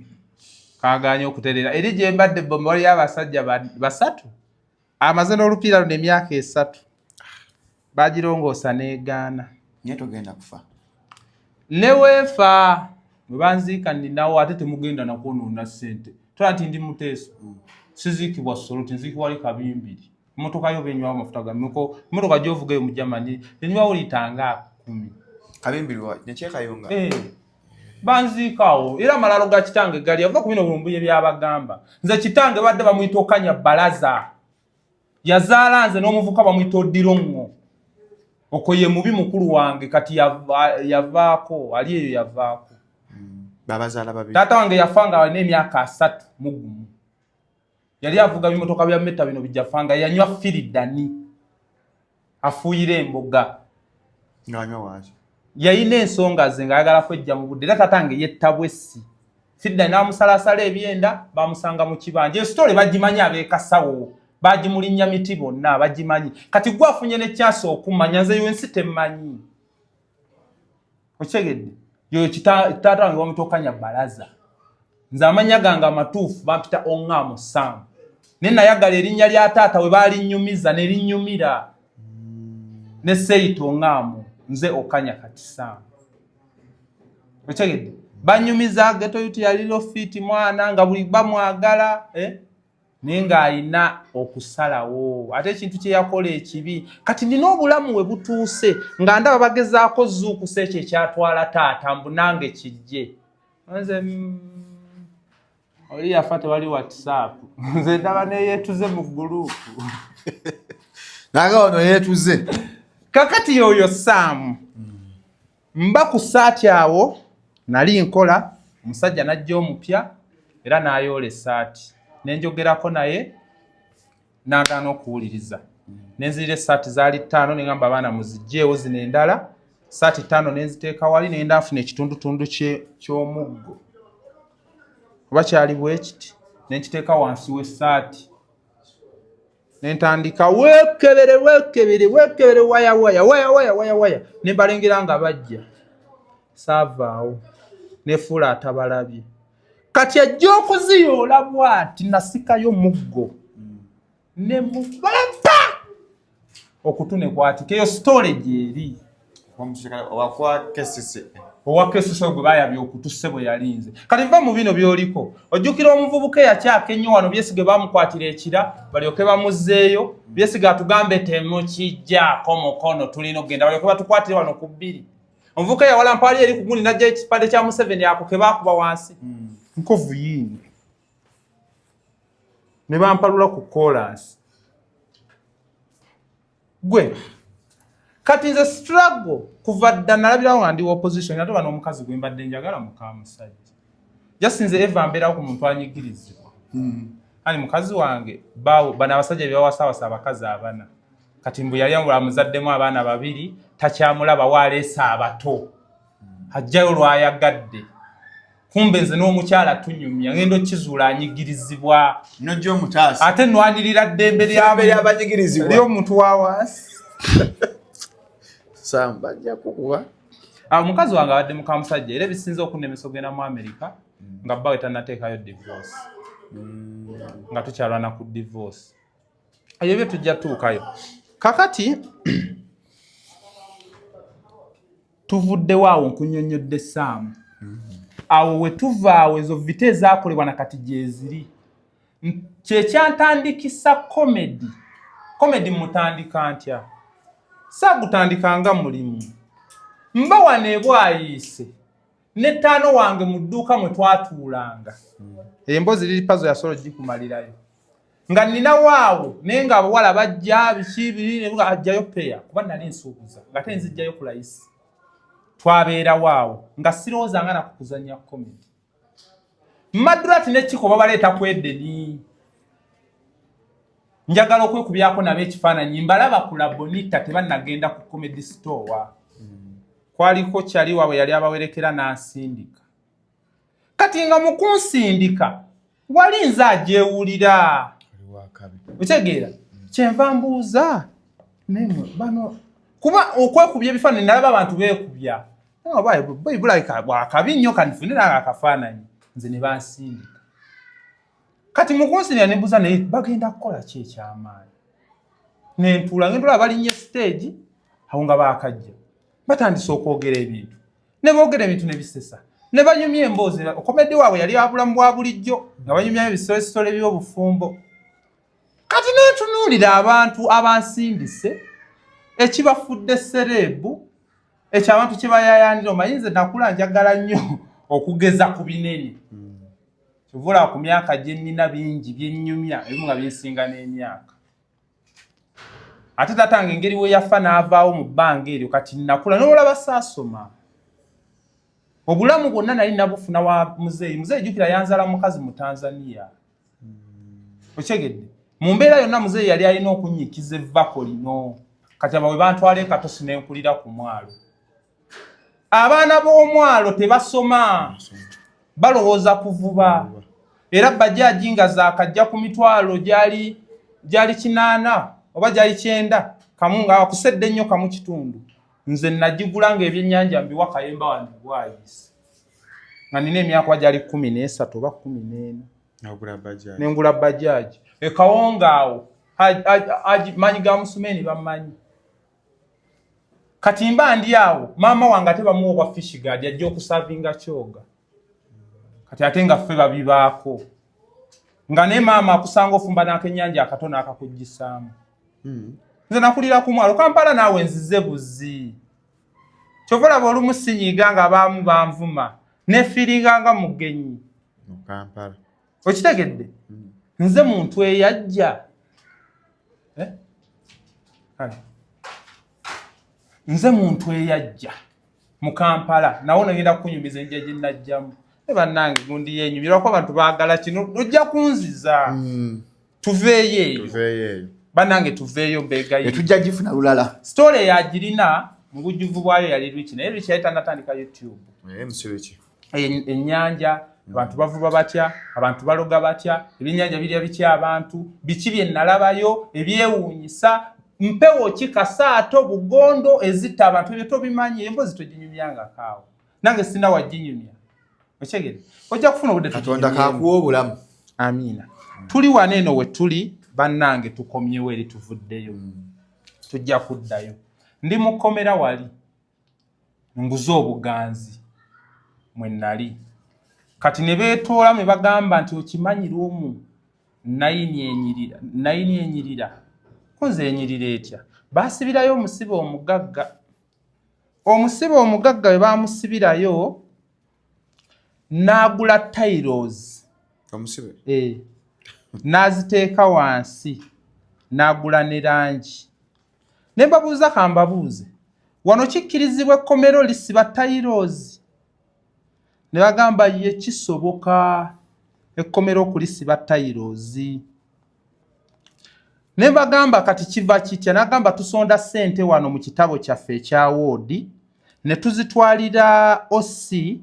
kaganye okuterera eri gye mbadde bomba waliyo abasajja 3 amaze n'olupiira luno emyaka 3 bagirongoosa n'egaana naye togenda kufa neweefa bwe banziika ninawo ate temugenda nakwonoona ssente tola nti ndi muteeso siziikibwa Soroti nziikibwa wali Kabimbiri emmotoka yo benywawo amafuta gamiko emmotoka gy'ovugayo mu Germany enywawo litanga 10 Kabimbiri wa nekyekayunga banziikaawo era amalalo ga kitange gali ava ku bino bulumbuye byabagamba nze kitange badde bamuyita Okanya Balaza yazaala nze n'omuvuka bamuyita Odirongo okoye mubi mukulu wange kati yavaako ali eyo yavaako babazaala babiri taata wange yafanga alina emyaka 3 mu gumu yali avuga bimotoka bya meta bino bijafanga yanywa firidani afuuyira emboga nganywa waaki yayina ensonga ze ngayagala kwejja mu budde era tatange yettabwesi firidani n'amusalasala ebyenda bamusanga mu kibanja story bagimanya ab'ekasawo bagimulinnya miti bonna bagimanyi kati gwafunye ne chance okumanya nze yonsi temmanyi okyegedde yo taata wange bamutokanya balaza nze amanya gange amatuufu bampita Ongamo Sam ne nayagala erinnya lya taata we balinnyumiza ne linnyumira ne Seito Ongamo nze okanya kati Sam okyegedde banyumiza geto yuti yalilo fiti mwana nga buli bamwagala nenga alina okusalawo ate ekintu kye yakola ekibi kati nina obulamu we butuuse nga ndaba bagezaako zuukusa ekyo ekyatwala taata mbunange kijje nze oli yafa tewali WhatsApp nze ndaba neyeetuze mu gurupu naga ono yeetuze kakati yoyo Sam mba ku saati awo nali nkola omusajja najja omupya era n'ayoola essaati nenjogerako naye n'agaana okuwuliriza nenzirira essaati zaali 5 nengamba abaana muzijjeewo zino endala saati 5 nenziteeka wali nenda nfuna ekitundutundu ky'omuggo oba kyali bwekiti nenkiteeka wansi w'essaati nentandika weekebere waya nembalengera nga bajja saavaawo nefuula atabalabye kati ajja okuziyoola bw'ati nasikayo muggo ne mubalapa okutune kwatika eyo storage eri owakesise gwe bayabye okutuse bwe yalinze kati va mu bino byoliko ojjukira omuvubuka eyakyaka ennyo wano Byesige bamukwatira ekira balyoke bamuzzeeyo Byesige atugambe temukijjaako mukono tulina okgenda balyoke batukwatire wano ku 2 omuvubuka yawala mpaali eri ku gundi najja ekipande kya Museveni ako ke baakuba wansi nkovu yini ne bampalula ku chorus gwe kati nze struggle kuva dda nalabirawo nga ndi opposition ate bano omukazi gwe mbadde njagala mukamusajja just nze eva mbeerawo ku muntu anyigirizibwa ani mukazi wange bano abasajja byebawasaawasa abakazi abana kati mbu yali amuzaddemu abaana 2 takyamulaba waleesa abato ajjayo lwayagadde kumbe nze n'omukyala tunyumya ngendo kizuula anyigirizibwa nojja omutaasi ate nwanirira ddembe ly'abanyigirizibwa ly'omuntu wa wansi Sam bajja kukuba omukazi wange abadde mukamusajja era ebisinza okunnemesa ogenda mu America nga bbawe tannateekayo divorce nga tukyalwana ku divorce ebyo bye tujja tuukayo kakati tuvuddewo awo nkunyonnyodde Sam awo we tuvaawo ezo vite ezaakolebwa na kati gyeziri kyekyantandikisa comedy mutandika ntya saagutandikanga mulimu mba wano ebwayiise ne ttaano wange mu dduuka mwe twatuulanga emboozi liri pazo yasolo gikumalirayo nga nina waawo naye nga abawala bajja biki biri ajjayo peya kuba nali nsuubuza nga te nzijjayo ku layisi twabeera waawo nga sirowooza nga nakukuzanya comedy Madurat ne Chiko babaleeta ku Edeni njagala okwekubyako nabo ekifaananyi mbalaba ku La Bonita tebannagenda ku comedy store kwaliko kyali waabwe yali abawerekera n'asindika kati nga mu kunsindika wali nze agyewulira otegeera kyenva mbuuza nemwe bano kuba okwekubya ebifaananyi nalaba abantu beekubya bulabika bwakabi nnyo kandifunira akafaananyi nze ne bansindika kati mu kunsindika ne mbuuza naye bagenda kukola ki ekyamaanyi nentuula ngendula balinnye stage awo nga baakajja batandise okwogera ebintu ne boogera ebintu ne bisesa ne banyumya emboozi okomedde waabwe yali abulamu bwa bulijjo nga banyumyayo ebisole by'obufumbo kati netunuulira abantu abansindise ekibafudde serebu ekyo abantu kye bayayanira omanyi nze nakula njagala nnyo okugeza ku binene kivula ku myaka gye nnina bingi byennyumya ebimu nga byensinga n'emyaka ate tatange engeri we yafa n'avaawo mu bbanga eryo kati nakula n'olaba saasoma obulamu bwonna nali nabufuna wa muzeeyi jjukira yanzala mukazi mu Tanzania okyegedde mu mbeera yonna muzeeyi yali alina okunyikiza evvako lino kati aba bwe bantwala ekatosi n'enkulira ku mwalo abaana b'omwalo tebasoma balowooza kuvuba era bajaaji nga zaakajja ku mitwalo gyali 8 oba gyali 9 kamu nga akusedde nnyo kamu kitundu nze nagigula ng'ebyennyanja mbiwa Kayemba wange bwayise nga nina emyaka gyali 13 oba 14 nengula bajaaji ekawonga awo manyi ga Musumeni bamanyi kati mba ndi awo maama wange ate bamuwa obwa fish guard ajja okusavinga kyoga kati ate nga ffe babibaako nga ne maama akusanga ofumba n'akennyanja akatono akakuggisaamu nze nakulira ku mwalo Kampala naawe nzize buzi kyova olaba olumu sinyiga nga abaamu banvuma nefiringa nga mugenyi mu Kampala okitegedde nze muntu eyajja nze muntu eyajja mu Kampala nawo nagenda kunyumiza enjja gye najjamu ne bannange gundi yenyumira ko abantu baagala kino ojja kunziza tuveeyo bannange tuveeyo mbeegayo tujja gifuna lulala story yagirina mu bujjuvu bwayo yali Rich naye Rich yali tanatandika YouTube musiriki ennyanja abantu bavuba batya abantu baloga batya ebyennyanja birya bitya abantu biki bye nalabayo ebyewuunyisa mpewo kikasaato bugondo ezita abantu ebyo tobimanyi embozi toginyumyanga kaawo nange sina waginyumya okyegere ojja kufuna obudde Katonda kakuwa obulamu amiina tuli wane eno we tuli bannange tukomyewo eri tuvuddeyo tujja kuddayo ndi mukomera wali nguze obuganzi mwe nali kati ne beetoola me bagamba nti okimanyi lumu nayini enyirira kunze enyirira etya baasibirayo omusibe omugagga we baamusibirayo n'agula tiles omusibe n'aziteeka wansi n'agula ne langi ne mbabuuza kambabuuze wano kikkirizibwa ekkomero lisiba tiles ne bagamba ye kisoboka ekkomero okulisiba tiles ne bagamba kati kiva kitya n'agamba tusonda ssente wano mu kitabo kyaffe ekya woodi ne tuzitwalira osi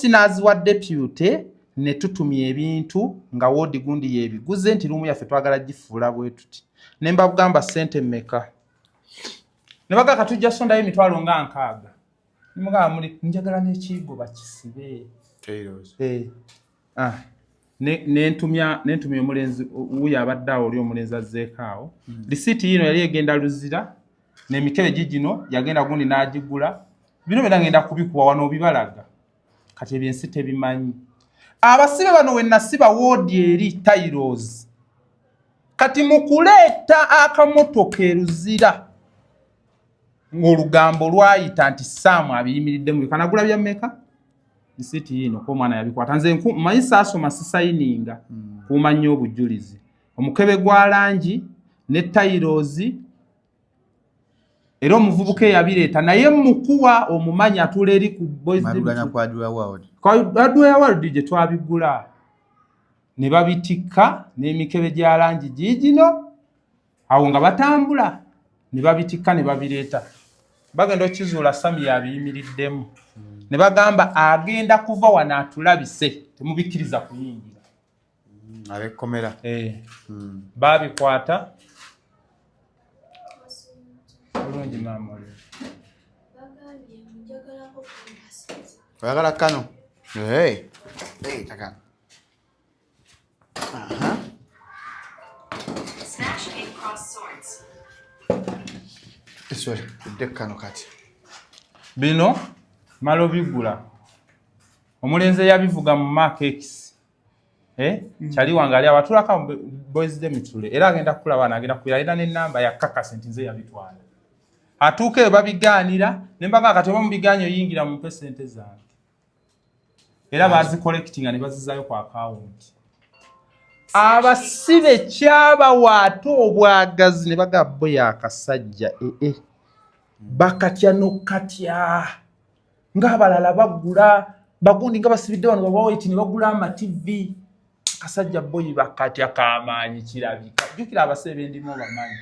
n'aziwa deputy ne tutumya ebintu nga woodi gundi yebiguze nti lumu yaffe twagala gifuula bwe tuti ne mbagamba ssente mmeka ne bagamba tujja sondayo emitwalo nga 6 nimugamba muli njagala n'ekiyigo bakisibe nentumya omulenzi wuyo abadde awo oli omulenzi azzeeko awo lisiiti yino yali egenda luzira n'emikebe gigino yagenda gundi n'agigula bino byonna ngenda kubikuwa wano obibalaga kati ebyensi tebimanyi abasibe bano we nasiba woodi eri tiles kati mu kuleeta akamotoka eruzira ng'olugambo lwayita nti Saamu abiyimiridde mu kanagula bya mmeka lisiiti yino ko omwana yabikwata nze mmanyi saasoma sisayininga kuuma nnyo obujulizi omukebe gwa langi ne tiles era omuvubuka eyabireeta naye mukuwa omumanyi atula eri ku boys Adwaya World gye twabigula ne babitikka n'emikebe gya langi giigino awo nga batambula ne babitikka ne babireeta bagenda okizuula Sami yabiyimiriddemu ne bagamba agenda kuva wano atulabise temubikkiriza kuyingira abekkomera baabikwata bulungi maama oli oyagala kano takano tudde kano kati bino mala obigula omulenzi yabivuga mu Markex kyali wange ali awatulaka boys de mitule era agenda kulaba agenda kuyira era n'ennamba ya kakase nti nze yabitwala atuuke eyo babigaanira ne mbaga kati oba mubigaanyi oyingira mu pesente zange era bazi collectinga ne bazizaayo ku account abasibe kyabawaate obwagazi ne bagamba bo yakasajja bakatya n'okatya ng'abalala bagula bagundi nga basibidde wano babawaiti ne bagula amativi akasajja boyi bakatya kamaanyi kirabika jjukira abasibe bendimu bamanyi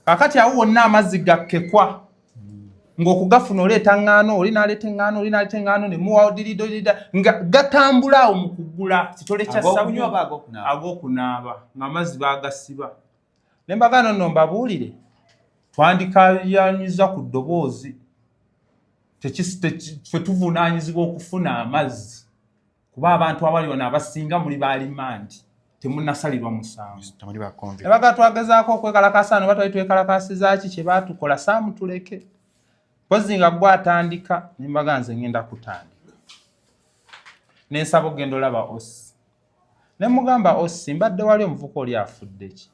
kakati awo wonna amazzi gakkekwa ng'okugafuna oleeta ŋŋaano oli n'aleeta eŋŋaano ne muwa diridodirida nga gatambula awo mu kugula kitole kya sabunyo ag'okunaaba ng'amazzi baagasiba ne mbagano nno mbabuulire twandikayanyiza ku ddoboozi ffe tuvunaanyizibwa okufuna amazzi kuba abantu abali wano abasinga muli baalimandi temunnasalirwa musango ne baga twagezaako okwekalakaasa no batwali twekalakaasiza ki kye baatukola saamutuleke pozi nga gwatandika ne mbaga nze ngenda kutandika n'ensaba ogenda olaba osi ne mugamba osi mbadde wali omuvuka oli afudde ki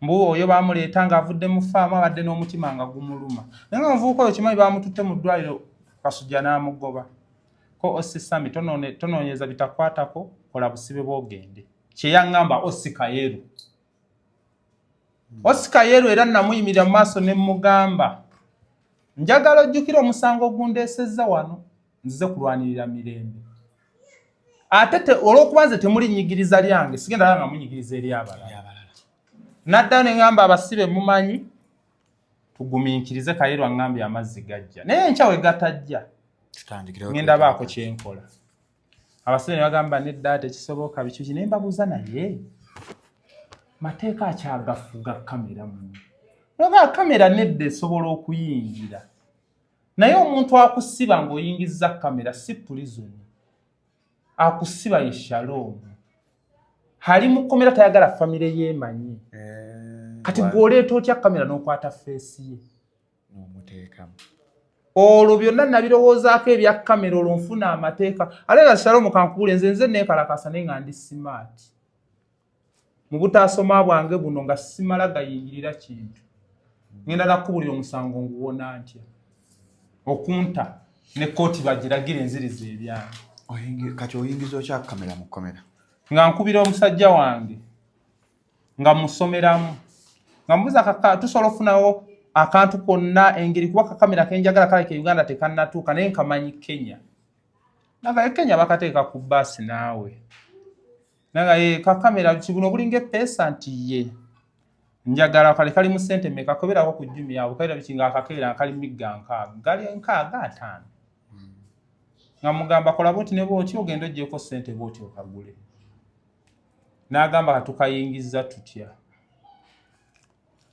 mbu oyo baamuleeta ng'avudde mu faamu abadde n'omutima nga gumuluma naye nga omuvubuka oyo kimanyi baamututte mu ddwaliro Kasujja n'amugoba ko osi sami tonoonyeza bitakwatako kola busibe bw'ogende kye yaŋŋamba osi Kayeru era namuyimirira mu maaso ne mugamba njagala ojjukira omusango ogundeesezza wano nzize kulwanirira mirembe ate olw'okuba nze temulinnyigiriza lyange sigenda nga munyigiriza eri abalala nadda ne ŋŋamba abasibe mumanyi tugumiikirize Kayeru aŋŋambye amazzi gajja naye enkya we gatajja ngenda baako kyenkola abasibe ne bagamba nedda tekisoboka biki naye mbabuuza naye mateeka akyagafuga kamera muno naga kamera nedda esobola okuyingira naye omuntu akusiba ng'oyingizza kamera si prison akusiba ye Shalom hali mu kkomera tayagala famire yeemanyi kati gw'oleeta otya kamera n'okwata feesi ye n'omuteekamu olwo byonna nabirowoozaako ebya kamera olwo nfuna amateeka ate nga Shalom kankubule nze neekalakasa naye nga ndi simaati mu butaasoma bwange buno nga simala gayingirira kintu ngenda nakubulira omusango nguwona ntya okunta ne kooti bagiragira enziriza ebyange kati oyingiza okya kamera mu kkomera nga nkubira omusajja wange nga musomeramu nga mbuza tusobola okufunawo akantu konna engeri kuba kakamera kenjagala kaleke Uganda tekannatuuka naye nkamanyi Kenya naga Kenya bakateeka ku bbaasi naawe naga kakamera kibuno bulinga epeesa nti ye njagala kale kali mu ssente mmeka koberako ku jjumi yaabwe kalira bikinga akakeera kali migga nkaaga gali enkaaga ataano nga mugamba kola bwoti ne bwoti ogenda oggyeko ssente bwoti okagule n'agamba katukayingiza tutya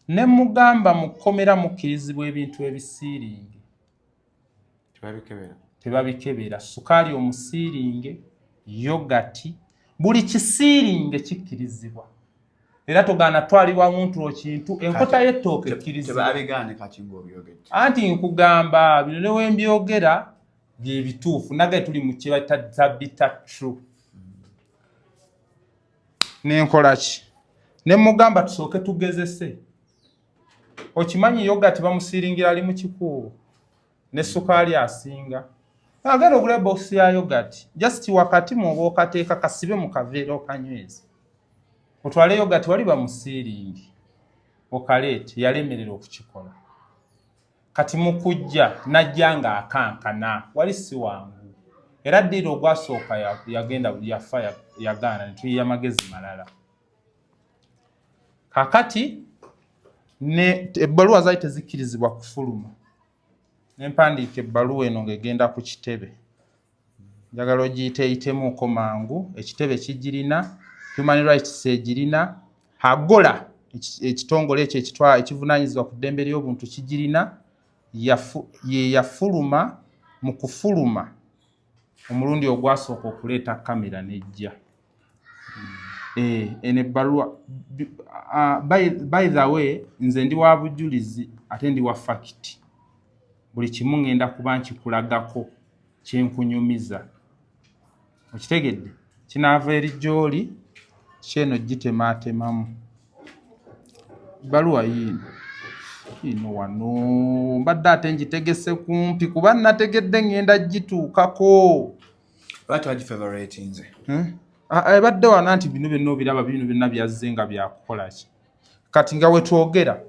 ne mugamba mukomera mukkirizibwa ebintu ebisiiringe tebabikebera sukaali omusiiringe yogati buli kisiiringe kikkirizibwa era togaana twalibwa muntu kintu enkota y'ettooke ekkirizibwa anti nkugamba bino ne wembyogera bye bituufu nagaye tuli mu kye bayita tabita true nenkola ki ne mugamba tusooke tugezese okimanyi yogati bamusiiringira ali mu kikuubo ne sukaali asinga agenda ogula box ya yogati just wakati mu okateeka kasibe mu kaveera okanyweza otwale yogati wali bamusiiringi okaleete yalemerera okukikola kati mukujja najja nga akankana wali si wangu era ddiiro ogwasooka yagenda yafa yagaana ne tuyiya magezi malala kakati ne ebbaluwa zaali tezikkirizibwa kufuluma nempandiika ebbaluwa eno ng'egenda ku kitebe njagala ogiyiteeyitemuuko mangu ekitebe kigirina Human Rights egirina hagola ekitongole ekyo ekivunaanyizibwa ku ddembe ly'obuntu kigirina yafuluma mu kufuluma omulundi ogwasooka okuleeta kamera nejja eno ebbaluwa by the way nze ndi wa bujulizi ate ndi wa fakiti buli kimu ngenda kuba nkikulagako kyenkunyumiza okitegedde kinaava eri gy'oli kyeno gitemaatemamu ebbaluwa yiino wano mbadde ate ngitegese kumpi kuba nategedde ngenda gituukako Ebadde wana nti bino byonna obiraba bino byonna byazze nga byakukola ki kati nga wetwogera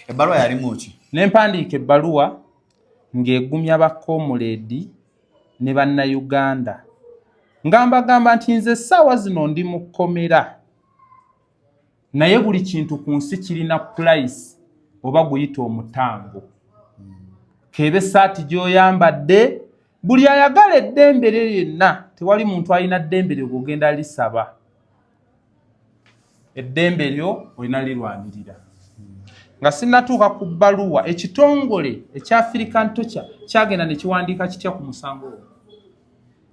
ebbaluwa yalimu ki n'empandiika ebbaluwa ng'egumya bakkomuleedi ne bannayuganda nga mbagamba nti nze essaawa zino ndi mu kkomera naye buli kintu ku nsi kirina price oba guyita omutango kebe essaati gy'oyambadde buli ayagala eddembe lye yenna tewali muntu alina ddembe lyo gogenda lisaba eddembe lyo olina lirwanirira nga sinnatuuka ku bbaluwa ekitongole ekya African Torture kyagenda ne kiwandiika kitya ku musango ogwo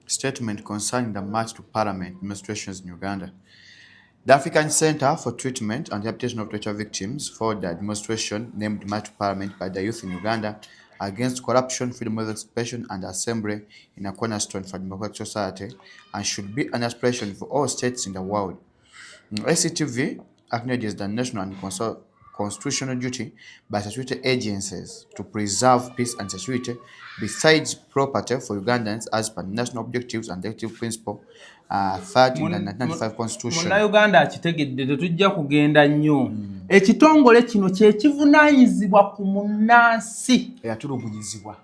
Statement concerning the march to parliament demonstrations in Uganda. The African Center for Treatment and Rehabilitation of Torture Victims for the demonstration named March to Parliament by the youth in Uganda against corruption, freedom of expression and assembly in a cornerstone for democratic society and should be an aspiration for all states in the world. ACTV acknowledges the national and constitutional duty by statutory agencies to preserve peace and security besides property for Ugandans as per national objectives and directive principle 30 in the 1995 constitution. Muna Uganda akitegedde tetujja kugenda nnyo. Ekitongole kino kye kivunaanyizibwa ku munnansi eyatulugunyizibwa.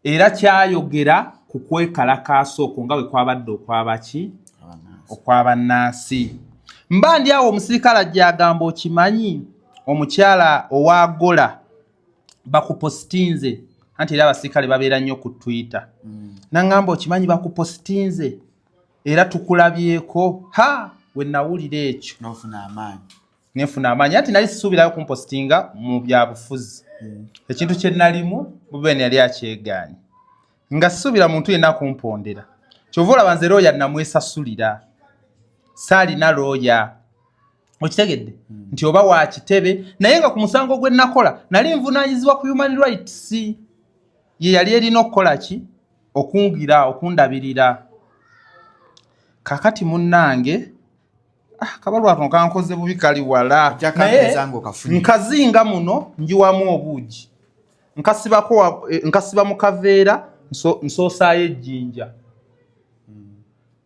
Era kyayogera ku kwekalakaasa okwo nga bwe kwabadde okwabaki okw'abannansi. Mba ndi awo omusirikale ajja agamba okimanyi omukyala owagola bakupositinze anti era abasirikale babeera nnyo ku Twitter. Nangamba okimanyi bakupositinze era tukulabyeko we nawulira ekyo nefuna amaanyi anti nali sisuubirayo kumpositinga mu byabufuzi ekintu kye nalimu Bubeni yali akyegaanye nga sisuubira muntu yenna kumpondera kyova olaba nze looya namwesasulira saalina looya okitegedde nti oba wa kitebe naye nga ku musango gwe nakola nali nvunaanyizibwa ku human rights ye yali erina okukola ki okungira okundabirira kakati munnange kabalwa kano kankoze bubi kali wala naye nkazinga muno njiwamu obuugi nkasiba mu kaveera nsosaayo ejjinja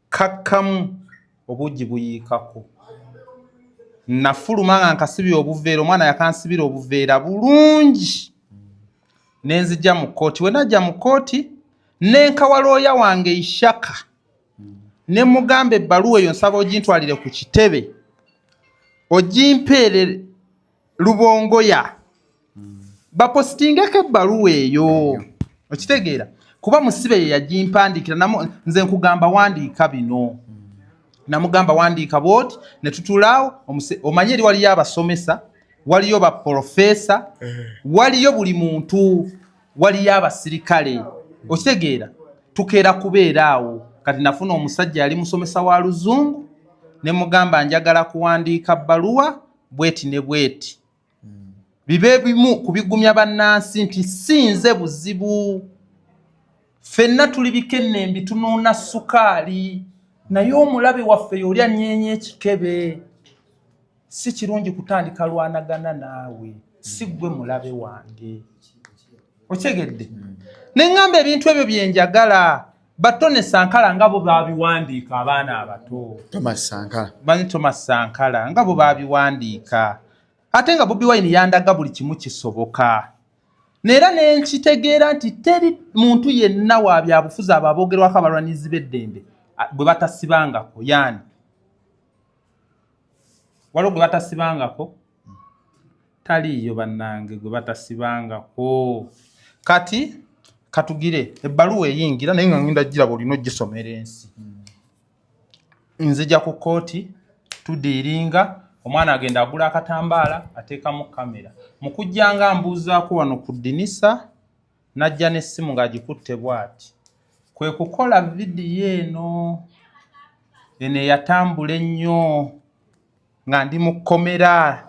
kakkamu obuugi buyiikako nafuluma nga nkasibira obuveera omwana yakansibira obuveera bulungi nenzijja mu kkooti we najja mu kkooti nenkawa looya wange Ishaka ne mugamba ebbaluwa eyo nsaba ogintwalire ku kitebe ogimpeere Lubongoya bapositingeko ebbaluwa eyo okitegeera kuba musibe ye yagimpandikira nze nkugamba wandiika bino namugamba wandiika bwoti ne tutulaawo omanye eri waliyo abasomesa waliyo baprofesa waliyo buli muntu waliyo abasirikale okitegeera tukeera kubeera awo kati nafuna omusajja yali musomesa wa Luzungu ne mugamba njagala kuwandiika bbaluwa bweti ne bweti bibe bimu kubigumya bannansi nti sinze buzibu fenna tuli bikennembi tunuuna sukaali naye omulabe waffe yolya nyenye ekikebe si kirungi kutandika lwanagana naawe si gwe mulabe wange okyegedde neŋŋamba ebintu ebyo byenjagala Batone Sankara nga bo babiwandiika abaana abato Thomas Sankara nga bo babiwandiika ate nga Bobi Wine yandaga buli kimu kisoboka neera nenkitegeera nti teri muntu yenna wa byabufuzi ababoogerwako abalwanizi b'eddembe gwe batasibangako yani waliwo gwe batasibangako taliiyo bannange gwe batasibangako kati katugire ebbaluwa eyingira naye nga ngenda gira bolino gisomera ensi nzija ku kkooti tudiiringa omwana agenda agula akatambaala ateekamu kamera mu kujjanga mbuuzaako wano ku ddinisa najja n'essimu ng'agikutte bw'ati kwe kukola vidiyo eno eyatambula ennyo nga ndi mu kkomera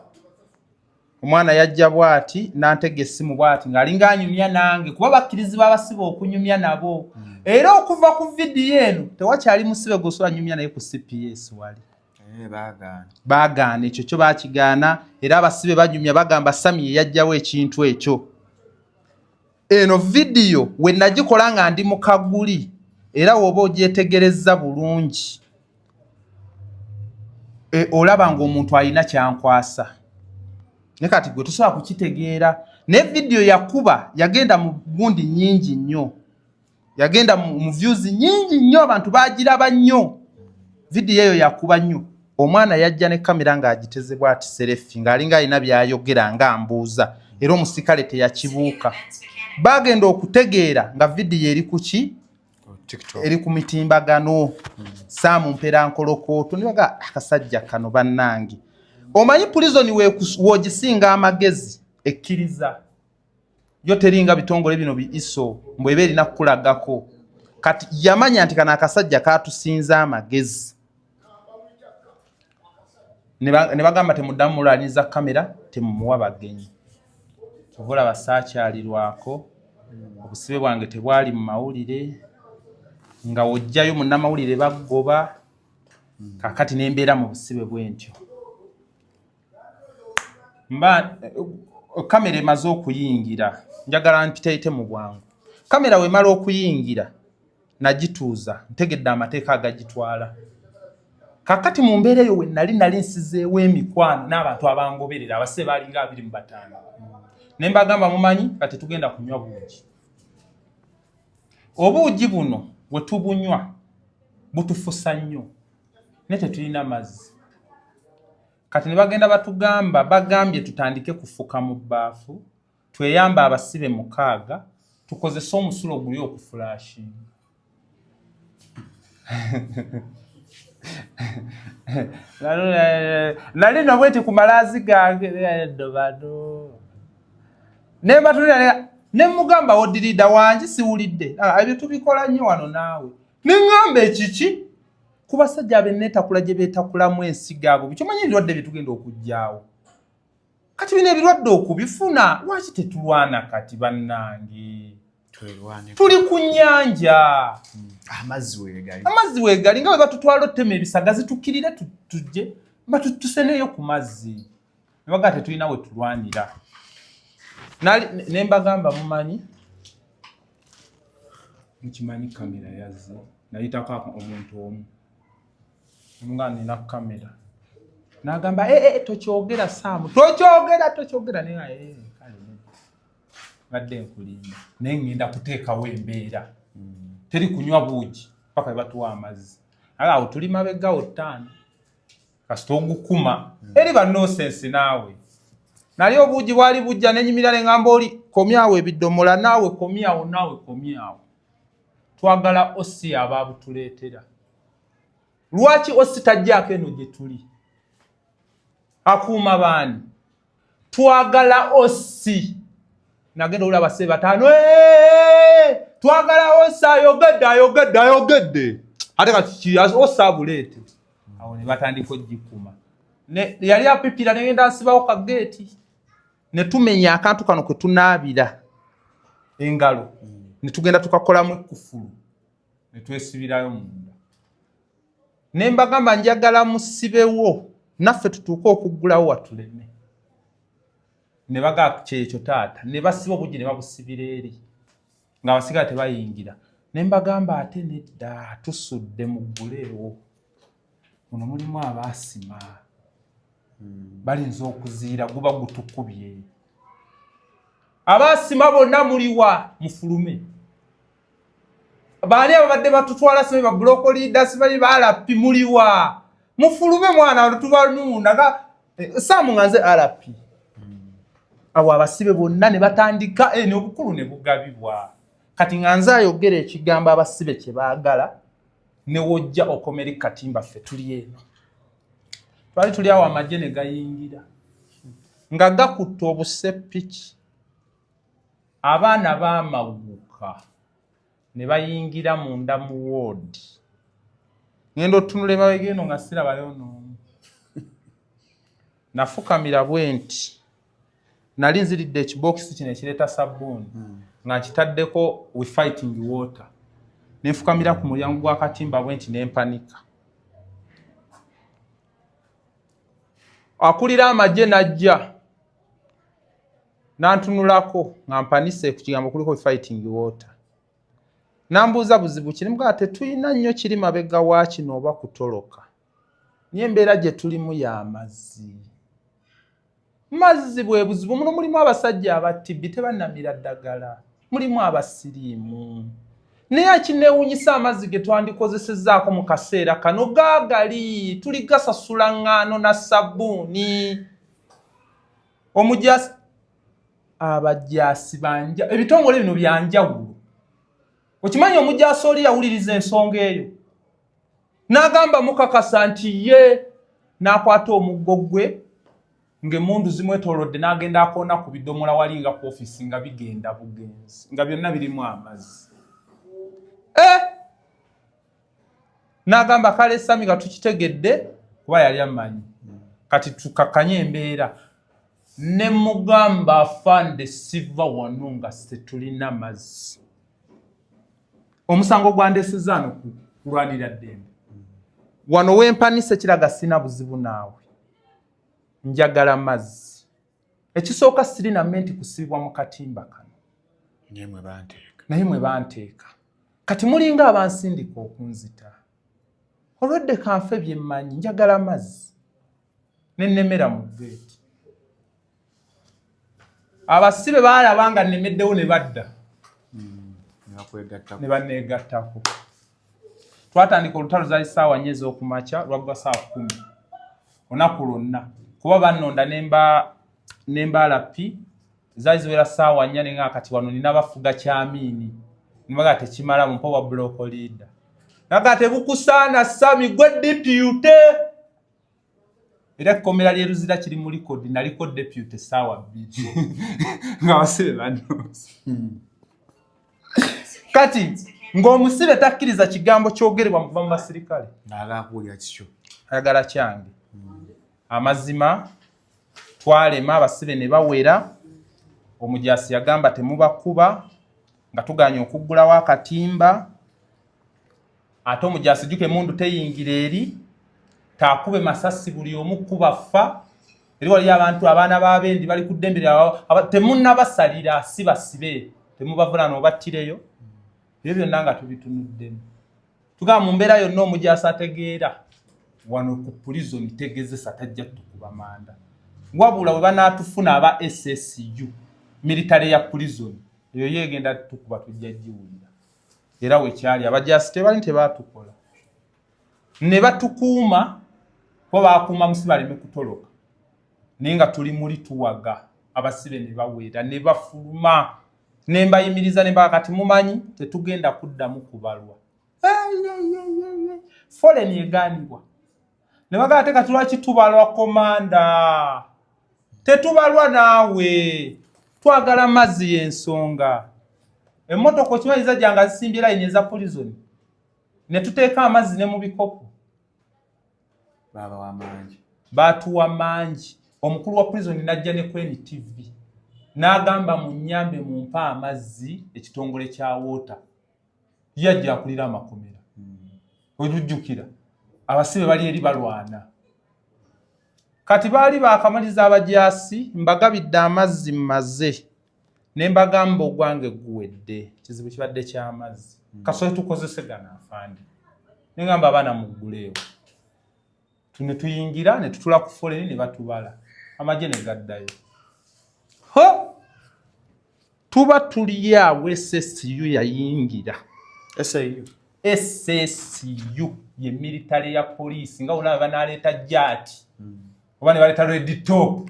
omwana yajja bw'ati n'antega essimu bw'ati ng'alinga anyumya nange kuba bakkirizibwa abasibe okunyumya nabo era okuva ku vidiyo eno tewakyali musibe gwosobola nyumya naye ku CPS wali baagaana ekyo kyo baakigaana era abasibe banyumya bagamba Sami yajjawo ekintu ekyo eno vidiyo we nagikola nga ndi mu kaguli era woba ogyetegereza bulungi olaba ng'omuntu alina kyankwasa ne kati gwe tosobola kukitegeera ne video yakuba yagenda mu gundi nnyingi nnyo yagenda mu views nyingi nnyo abantu bagiraba nnyo video eyo yakuba nnyo omwana yajja ne kamera ng'agiteze bw'ati selfie ng'alinga alina by'ayogera ng'ambuuza era omusikale teyakibuuka bagenda okutegeera nga video eri ku ki eri ku mitimbagano Saamu Mperankolokoto nibaga akasajja kano bannange omanyi prison woogisinga amagezi ekkiriza yo teringa bitongole bino biiso mbwebe erina kukulagako kati yamanya nti kana akasajja katusinza amagezi ne bagamba temuddamu mulwaniza kamera temumuwa bagenyi tuvola basaakyalirwako obusibe bwange tebwali mu mawulire nga wojjayo munnamawulire baggoba kakati nembeera mu busibe bwentyo mba kamera emaze okuyingira njagala mpiteite mu bwangu kamera wemala okuyingira nagituuza ntegedde amateeka agagitwala kakati mu mbeera eyo we nali nsizeewo emikwano n'abantu abangoberera abase baalinga 25 ne mbagamba mumanyi kati tugenda kunywa buugi obuugi buno we tubunywa butufusa nnyo ne tetulina mazzi kati ne bagenda batugamba bagambye tutandike kufuka mu bbaafu tweyamba abasibe 6 tukozese omusulo guli okufulashing nali nobweti ku malaazi gange bano ne batulira ne mugamba odirida wangi siwulidde ebyo tubikola nnyo wano naawe neŋŋamba ekiki ku basajja abenneetakula gye beetakulamu ensigo abo bikyomanyi ebirwadde bye tugenda okujjaawo kati bino ebirwadde okubifuna lwaki tetulwana kati bannange tuli ku nnyanja amazzi weegali nga bwe batutwala ottema ebisagazi tukkirire tujje batuseneyo ku mazzi ne bagaa tetulina we tulwanira ne mbagamba mumanyi mukimanyi kamera yazze nayitako omuntu omu nga nina kamera n'agamba tokyogera Saamu tokyogera naye kale badde nkulimba naye ngenda kuteekawo embeera teri kunywa buugi paka batuwa amazzi awo tuli mabegawo 5 kasita ogukuma eri ba nonsense naawe nali obuugi bwali bujja nenyimira ngamba oli komyawo ebidomola naawe komyawo twagala osi ababutuleetera lwaki osi tajjaako eno gye tuli akuuma baani twagala osi nagenda olaba se 5 twagala osi ayogedde ate kati osi abuleete awo ne batandika ogikuma yali apipira negenda nsibawo kageeti ne tumenya akantu kano kwe tunaabira engalo ne tugenda tukakolamu ekkufulu ne twesibirayo munda ne mbagamba njagala musibewo naffe tutuuka okuggulawo watuleme ne bagaa kyekyo taata ne basiba obugi ne babusibira eri ng'abasigala tebayingira ne mbagamba ate nedda tusudde mugguleewo muno mulimu abaasima balinza okuziira guba gutukubye abaasima bonna muliwa mufulume baani ababadde batutwala sibe ba brokoli dasibali balapi muliwa mufulume mwana tubanuuna Saamu nganze alapi abo abasibe bonna ne batandika n'obukulu ne bugabibwa kati nganze ayogera ekigambo abasibe kye baagala ne wojja okomeri katimba ffe tuli eno twali tuli awo amagye ne gayingira nga gakutta obuseppiki abaana baamaguka ne bayingira munda mu woodi ngenda otunula emabega eno nga sirabayo n'omu nafukamira bwe nti nali nziridde ekibokisi kino ekireeta sabbuuni nga nkitaddeko we fighting water nenfukamira ku mulyango gw'akatimba bwe nti nempanika akulira amagye najja nantunulako nga mpanise ku kigambo kuliko we fighting water Nambuuza buzibu kiri mugaa tetulina nnyo kiri mabega wa kino oba kutoloka. Niye embeera gye tulimu y'amazzi. Mazzi bwe buzibu muno mulimu abasajja abatibbi tebannamira ddagala. Mulimu abasiriimu. Naye kineewuunyisa amazzi ge twandikozesezzaako mu kaseera kano gaagali tuli gasasula ŋŋaano na sabbuuni. Omujaasi abajaasi banja ebitongole bino byanjawulo. Okimanyi omujaasi oli yawuliriza ensonga eyo n'agamba mukakasa nti ye n'akwata omuggo gwe ng'emmundu zimwetoolodde n'agenda akoona ku bidomola wali nga ku ofiisi nga bigenda bugenzi nga byonna birimu amazzi. N'agamba kale Sami nga tukitegedde kuba yali amanyi kati tukakanye embeera ne mugamba afande siva wano nga setulina mazzi. Omusango gwandesezza no kulwanira ddembe. Wano wempanise kiraga sina buzibu naawe. Njagala mazzi. Ekisooka sirina menti kusibwa mu katimba kano. Naye mwe banteeka. Kati mulinga abansindika okunzita. Olwedde kanfe bye mmanyi njagala mazzi. Nennemera mu geeti. Abasibe baalabanga nnemeddewo ne badda. Ne banneegattako. Twatandika olutalo zaali ssaawa 4 ez'okumakya lwaggwa ssaawa 10. Olunaku lwonna. Kuba bannonda n'embaala pi zaali ziwera ssaawa 4 nga kati wano nina bafuga kyamiini. Nibaga tekimala mumpo wa block leader. Naga tebukusaana Sami gwe deputy. Era komera lye ruzira kiri mu record na record deputy ssaawa 2. Nga basibe bano. Kati ng'omusibe takkiriza kigambo kyogerebwa muva mu basirikale. N'agakulya kikyo. Ayagala kyange. Amazima twalema abasibe ne bawera. Omujaasi yagamba temubakuba nga tuganya okuggulawo akatimba. Ate omujaasi juke mundu teyingira eri. Taakube masasi buli omu kubafa. Eri wali abantu abaana b'abendi bali ku ddembe lyabwe temunnabasalira sibasibe. Temubavuna n'obattireyo. Ebyo byonna nga tubitunuddemu. Tugamba mu mbeera yonna omujaasi ategeera wano ku prison tegezesa tajja tukuba manda. Wabula bwe banaatufuna aba SSU military ya prison eyo yegenda tukuba tujja jiwulira. Era wekyali abajaasi tebali tebaatukola. Ne batukuuma bo baakuuma musibe aleme kutoloka. Naye nga tuli muli tuwaga abasibe ne bawera ne bafuluma. Nemba yimiriza nemba kati mumanyi tetugenda kuddamu kubalwa. Foreign eganibwa. Ne bagate kati lwaki tubalwa komanda. Tetubalwa naawe. Twagala mazzi y'ensonga. Emmotoka okimanyiza janga zisimbye line eza prison. Ne tuteeka amazzi ne mu bikopo. Baba wa manji. Batuwa manji. Omukulu wa prison najja ne kweni TV. N'agamba mu nnyambe mu mpa amazzi ekitongole kya water. Yajja akulira amakomera. Ojujjukira. Abasibe bali eri balwana. Kati baali baakamaliza abajaasi mbagabidde amazzi maze. Ne mbagamba ogwange guwedde. Kizibu kibadde ky'amazzi. Kasoye tukozese gana afande. Ne ngamba abaana mugguleewo. Ne tuyingira ne tutula ku foleni ne batubala. Amagye ne gaddayo. Ho! Tuba tuli awo SSU yayingira. SSU ye military ya police nga olaba banaleeta jati. Oba ne baleeta red top.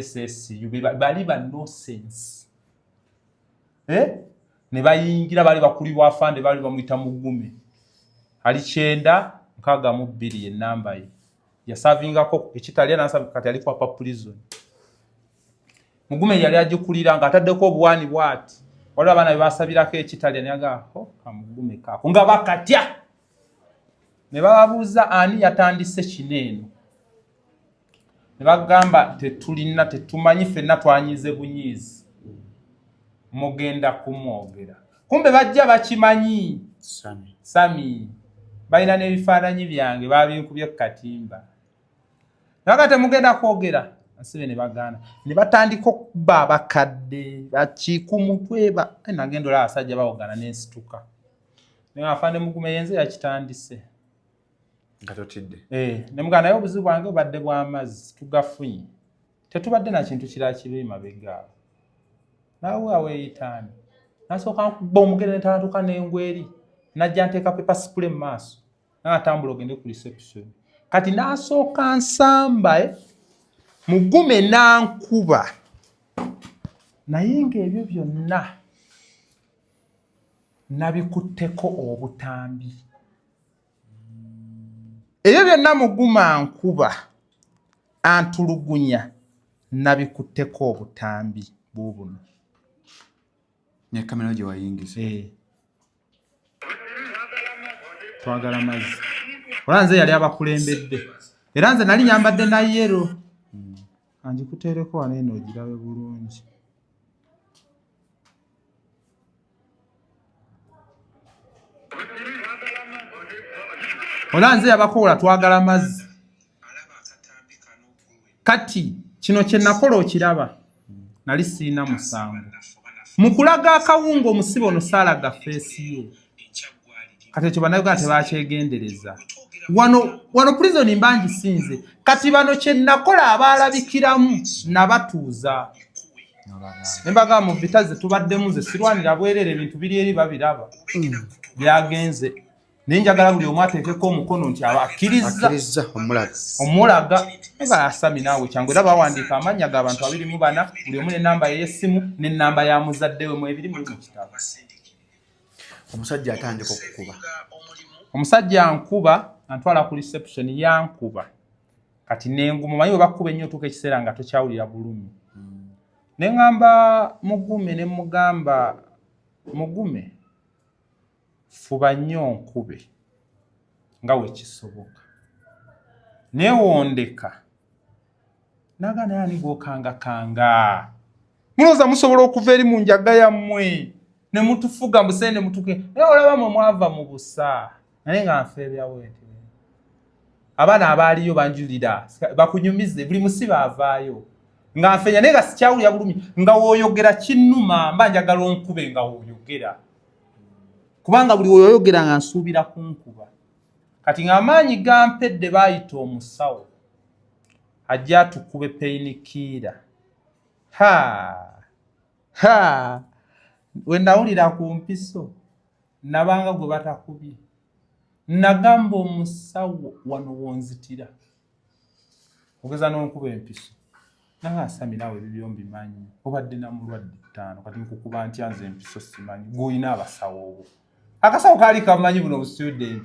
SSU bali ba nonsense. Ne bayingira bali bakulibwa afande bali bamuyita Mugume. Ali 962 ye namba ye. Yasavingako ekitaliana nasaba kati ali kwa pa prison. Mugume yali ajikulira nga ataddeko obwani bwati. Waliwo abaana be basabirako ekitaliana yaga Mugume kaako nga bakatya. Ne bababuuza ani yatandise kineeno. Ne bagamba tetulina tetumanyi ffenna twanyize bunyiizi. Mugenda kumwogera. Kumbe bajja bakimanyi. Sami. Balina n'ebifaananyi byange babinkubye ku katimba. Nakate mugenda kwogera. Asibe ne bagana. Ne batandika okuba abakadde bakiku mutwe nagenda olaba asajja bawogana n'ensituka. afande Mugume yenze yakitandise ngatotidde ne muganda naye obuzibu bwange obadde bw'amazzi tugafunye tetubadde na kintu kirala kiri mabega naawe aweeyitaani nasooka nkuba omugere netatuuka n'engweri najja nteeka pepa spray mu maaso n'atambula ogende ku reception kati nasooka nsamba Mugume nankuba naye ng'ebyo byonna nabikutteko obutambi ebyo byonna Mugume ankuba antulugunya nabikutteko obutambi bubuno ne kamera gye wayingiza twagala mazzi olanze yali abakulembedde era nze nali nyambadde na yero angikuteereko wano eno ogirabe bulungi olanze yabakola twagala mazzi kati kino kye nakola okiraba nali siina musango mu kulaga akawunga omusibe ono saalaga feesi ye kati ekyo bannayuganda tebakyegendereza wano prison mbangi sinze kati bano kye nakola abaalabikiramu nabatuuza nembaga mu vita ze tubaddemu ze sirwanira bwerere ebintu biri eri babiraba byagenze naye njagala buli omu ateekeko omukono nti akkiriza omulaga baasami naawe kyangu era bawandiika amannya g'abantu 24 buli omu n'ennamba y'essimu n'ennamba ya muzadde we mu ebiri mu kitabo omusajja atandika okukuba omusajja ankuba antwala ku reception yankuba kati nengumu manyi bakuba ennyo tuka ekiseera nga tokyawulira bulumi ne ngamba Mugume ne mugamba Mugume fuba nnyo nkube nga wekisoboka newondeka naga naye ani gwokangakanga mulowooza musobola okuva eri mu njaga yammwe ne mutufuga mbuse ne mutuke naye olaba mwe mwava mu busa naye nga nfeebyawo enti abaana abaaliyo banjulira bakunyumize buli musibe avaayo nga nfeenya naye nga sikyawulira bulumi nga wooyogera kinnuma mba njagala onkube nga wooyogera kubanga buli woyogera nga nsuubira kunkuba kati ng'amaanyi gampedde baayita omusawo ajja atukube peyinikiira we nawulira ku mpiso nabanga gwe batakubye nagamba omusawo wano wonzitira ogeza n'onkuba empiso naye asami naawe ebyo mbimanyi obadde na mulwadde 5 kati nkukuba ntya nze empiso simanyi gw'olina abasawo obwo akasawo kaali kamanyi buno obustudent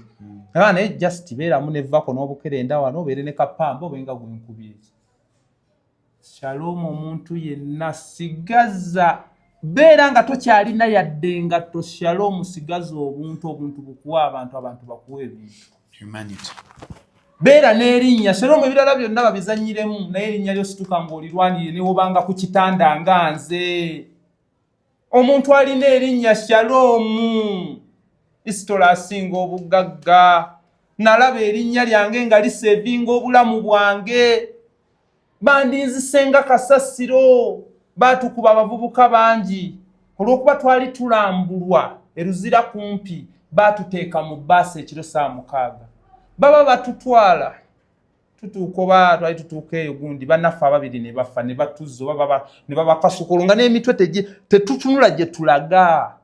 naye just beeramu nevako n'obukerenda wano obeere ne kapamba obenga gwenkubye eki Shalom omuntu yenna sigaza beera nga tokyalina yadde nga to Shalom sigaza obuntu bukuwa abantu bakuwa ebintu humanity beera n'erinnya Shalom ebirala byonna babizanyiremu naye erinnya lyo situka ng'olirwanire ne wobanga ku kitanda nga nze omuntu alina erinnya Shalom isitola asinga obugagga nalaba erinnya lyange nga lisevinga obulamu bwange bandinzisenga kasasiro batukuba abavubuka bangi olw'okuba twali tulambulwa eruzira kumpi batuteeka mu bbaasi ekiro 6 baba batutwala tutuuka oba twali tutuuka eyo gundi bannaffe ababiri ne bafa ne batuzza ne babakasukulu nga n'emitwe tetutunula gye tulaga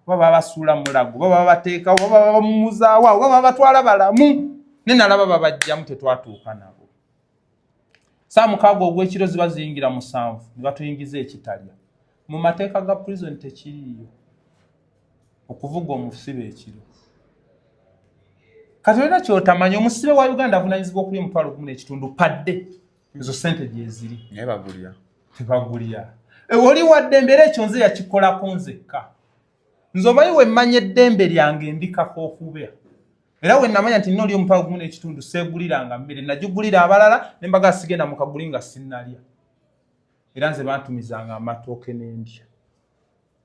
baba basuula mulago baba bateekawo baba bamumuzaawo baba batwala balamu ne nalaba babajjamu tetwatuuka nabo 6 ogw'ekiro ziba ziyingira 7 ne batuyingiza ekitalya mu mateeka ga prison tekiriyo okuvuga omusibe ekiro kati olina kyotamanya omusibe wa Uganda avunanyizibwa okulya $1.5 padde ezo sente gyeziri naye bagulya tebagulya oli wadde embeera ekyo nze yakikolako nzekka nze omanyi we mmanya eddembe lyange ndikako okuba era we namanya nti nina oli $1.5 seeguliranga mmere nagigulira abalala ne mbaga sigenda mu kaguli nga sinnalya era nze bantumizanga amatooke n'endya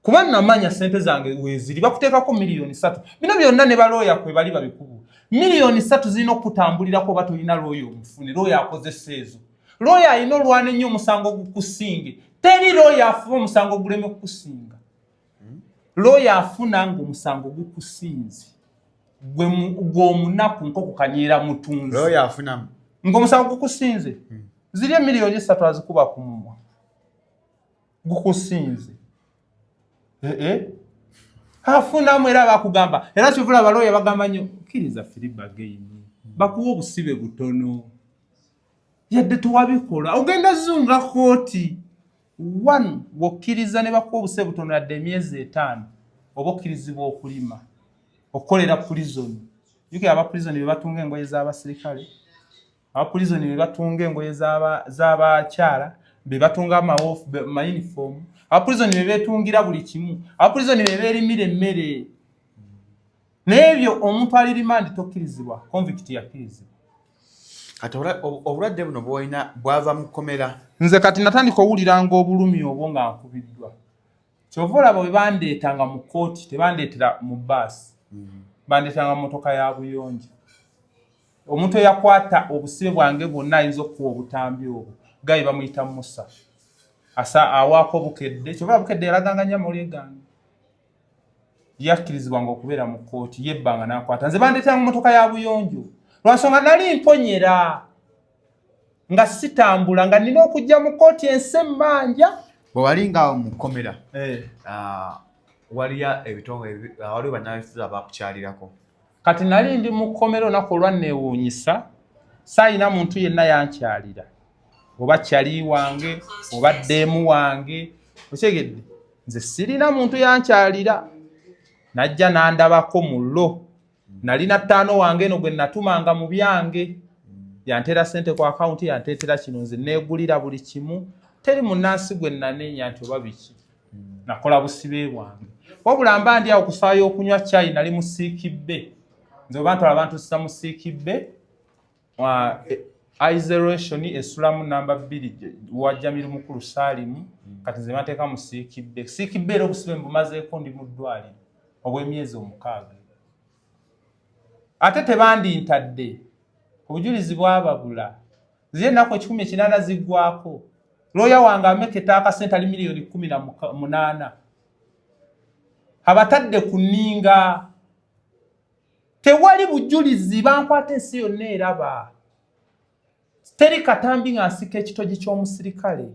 kuba namanya sente zange weziri bakuteekako $3,000,000 bino byonna ne balooya kwe bali babikubu $3,000,000 zirina okutambulirako oba tolina looya omufune looya akozesa ezo looya alina olwana ennyo omusango gukusinge teri looya afuba omusango guleme kukusinga looya afuna nga omusango gukusinze gwe omunaku nkoko kanyeera mutunzi lawyer afunamu ng'omusango gukusinze ziri emiliyoni 3 azikuba ku mumwa gukusinze afunamu era bakugamba era kivula baloya bagamba nnyo kkiriza Filiba again bakuwa obusibe butono yadde tuwabikola ogenda zunga kooti 1 wokkiriza ne bakuwa obusibe butono yadde emyezi 5 oba okkirizibwa okulima okukolera prison yuke aba prison be batunga engoye z'abasirikale aba prison be batunga engoye z'abakyala be batunga ma uniform aba prison be betungira buli kimu aba prison be berimira emmere n'ebyo omuntu ali remand tokkirizibwa convict yakkirizibwa kati obulwadde buno bw'olina bwava mu kkomera nze kati natandika owuliranga obulumi obwo nga nkubiddwa kyova olaba bwe bandeetanga mu kooti tebandeetera mu baasi bandeetanga mu motoka ya buyonjo omuntu eyakwata obusibe bwange bwonna ayinza okuwa obutambi obwo gayi bamuyita Musa awaako bukedde kyova bukedde yalaganga nyamuli egange yakkirizibwanga okubeera mu kooti yebbanga n'akwata nze bandeetanga mu motoka ya buyonjo lwansonga nali mponyera nga sitambula nga nina okujja mu kooti ensemmanja bwe wali nga mu kkomera waliya ebitongole waliwo bannabyabufuzi abakukyalirako kati nali ndi mu kkomera olunaku olwanneewuunyisa saayina muntu yenna yankyalira oba kyali wange oba ddeemu wange okyegedde nze sirina muntu yankyalira najja n'andabako mullo nalina ttaano wange eno gwe natumanga mu byange yanteera ssente ku akawunti yanteetera kino nze neegulira buli kimu teri munnansi gwe naneenya nti oba biki nakola busibe bwange wabula mba ndi awo kusaayo okunywa caayi nali mu Siikibbe nze oba ntwala abantu sisa mu Siikibbe isolation esulamu namba 2 wajjamiru mukulu Saalimu kati nze mateeka mu Siikibbe Siikibbe era obusibe mbumazeeko ndi mu ddwaliro obw'emyezi 6 ate tebandintadde obujulizi bwababula ziye ennaku 18 ziggwako looya wange ameketa akasente ali miliyoni 18 abatadde ku nninga tewali bujulizi bankwata ensi yonna eraba teri katambi nga nsika ekitogi ky'omusirikale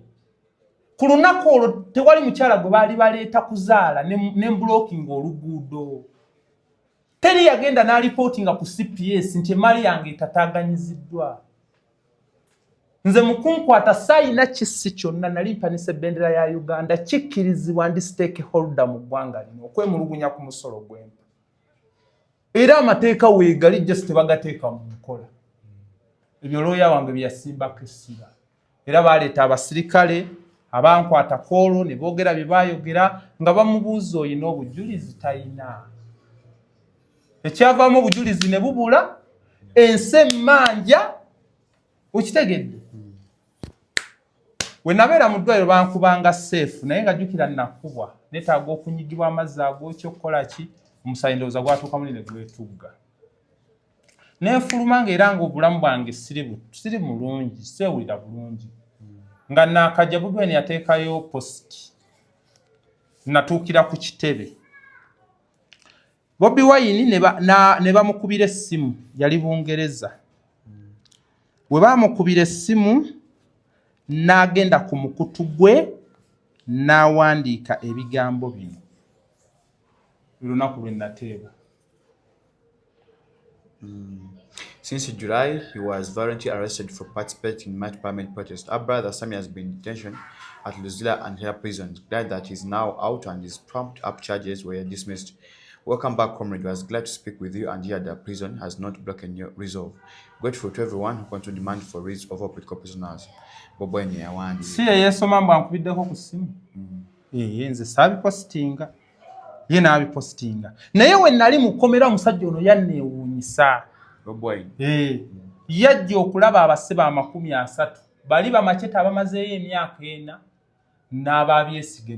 ku lunaku olwo tewali mukyala gwe baali baleeta kuzaala ne mbulookinga oluguudo teri yagenda n'alipootinga ku CPS nti emali yange etataaganyiziddwa nze mukunkwata saayina kisi kyonna nali mpanisa ebbendera ya Uganda kikkirizibwa ndi stakeholder mu ggwanga lino okwemulugunya ku musolo gw'empa era amateeka weegali just tebagateeka mu nkola ebyo looya wange bye yasimbako essira era baleeta abasirikale abankwata koolo ne boogera bye baayogera nga bamubuuza oyina obujulizi tayina ekyavaamu obujulizi ne bubula ensi emmanja okitegedde we nabeera mu ddwaliro bankubanga seefu naye nga jjukira nakubwa neetaaga okunyigibwa amazzi ag'okyokukola ki omusaayi ndowooza gwatuuka munene gwetugga neenfuluma ng'era ng'obulamu bwange siri mulungi seewulira bulungi nga naakajja Bugwene yateekayo positi natuukira ku kitebe Bobi Wine ne bamukubira essimu yali Bungereza we baamukubira essimu n'agenda ku mukutu gwe n'awandiika ebigambo bino lunaku lwe nateeba Since July, he was violently arrested for participating in March Parliament protest. Our brother Sammy has been in detention at Luzila and Hare prisons. Glad that he's now out and his prompt-up charges were dismissed. Welcome back, comrade. I was glad to speak with you and hear that prison has not broken your resolve. Grateful to everyone who continued to demand for release of our political prisoners. Bobweni yawandi. Si yesoma mbu ankubiddeko ku ssimu. Nze saabipositinga. Ye n'abipositinga. Naye we nali mu kkomera omusajja ono yanneewuunyisa. Bobweni. Yajja okulaba abasibe 30 bali bamaketa abamazeeyo emyaka 4 n'abaabyesige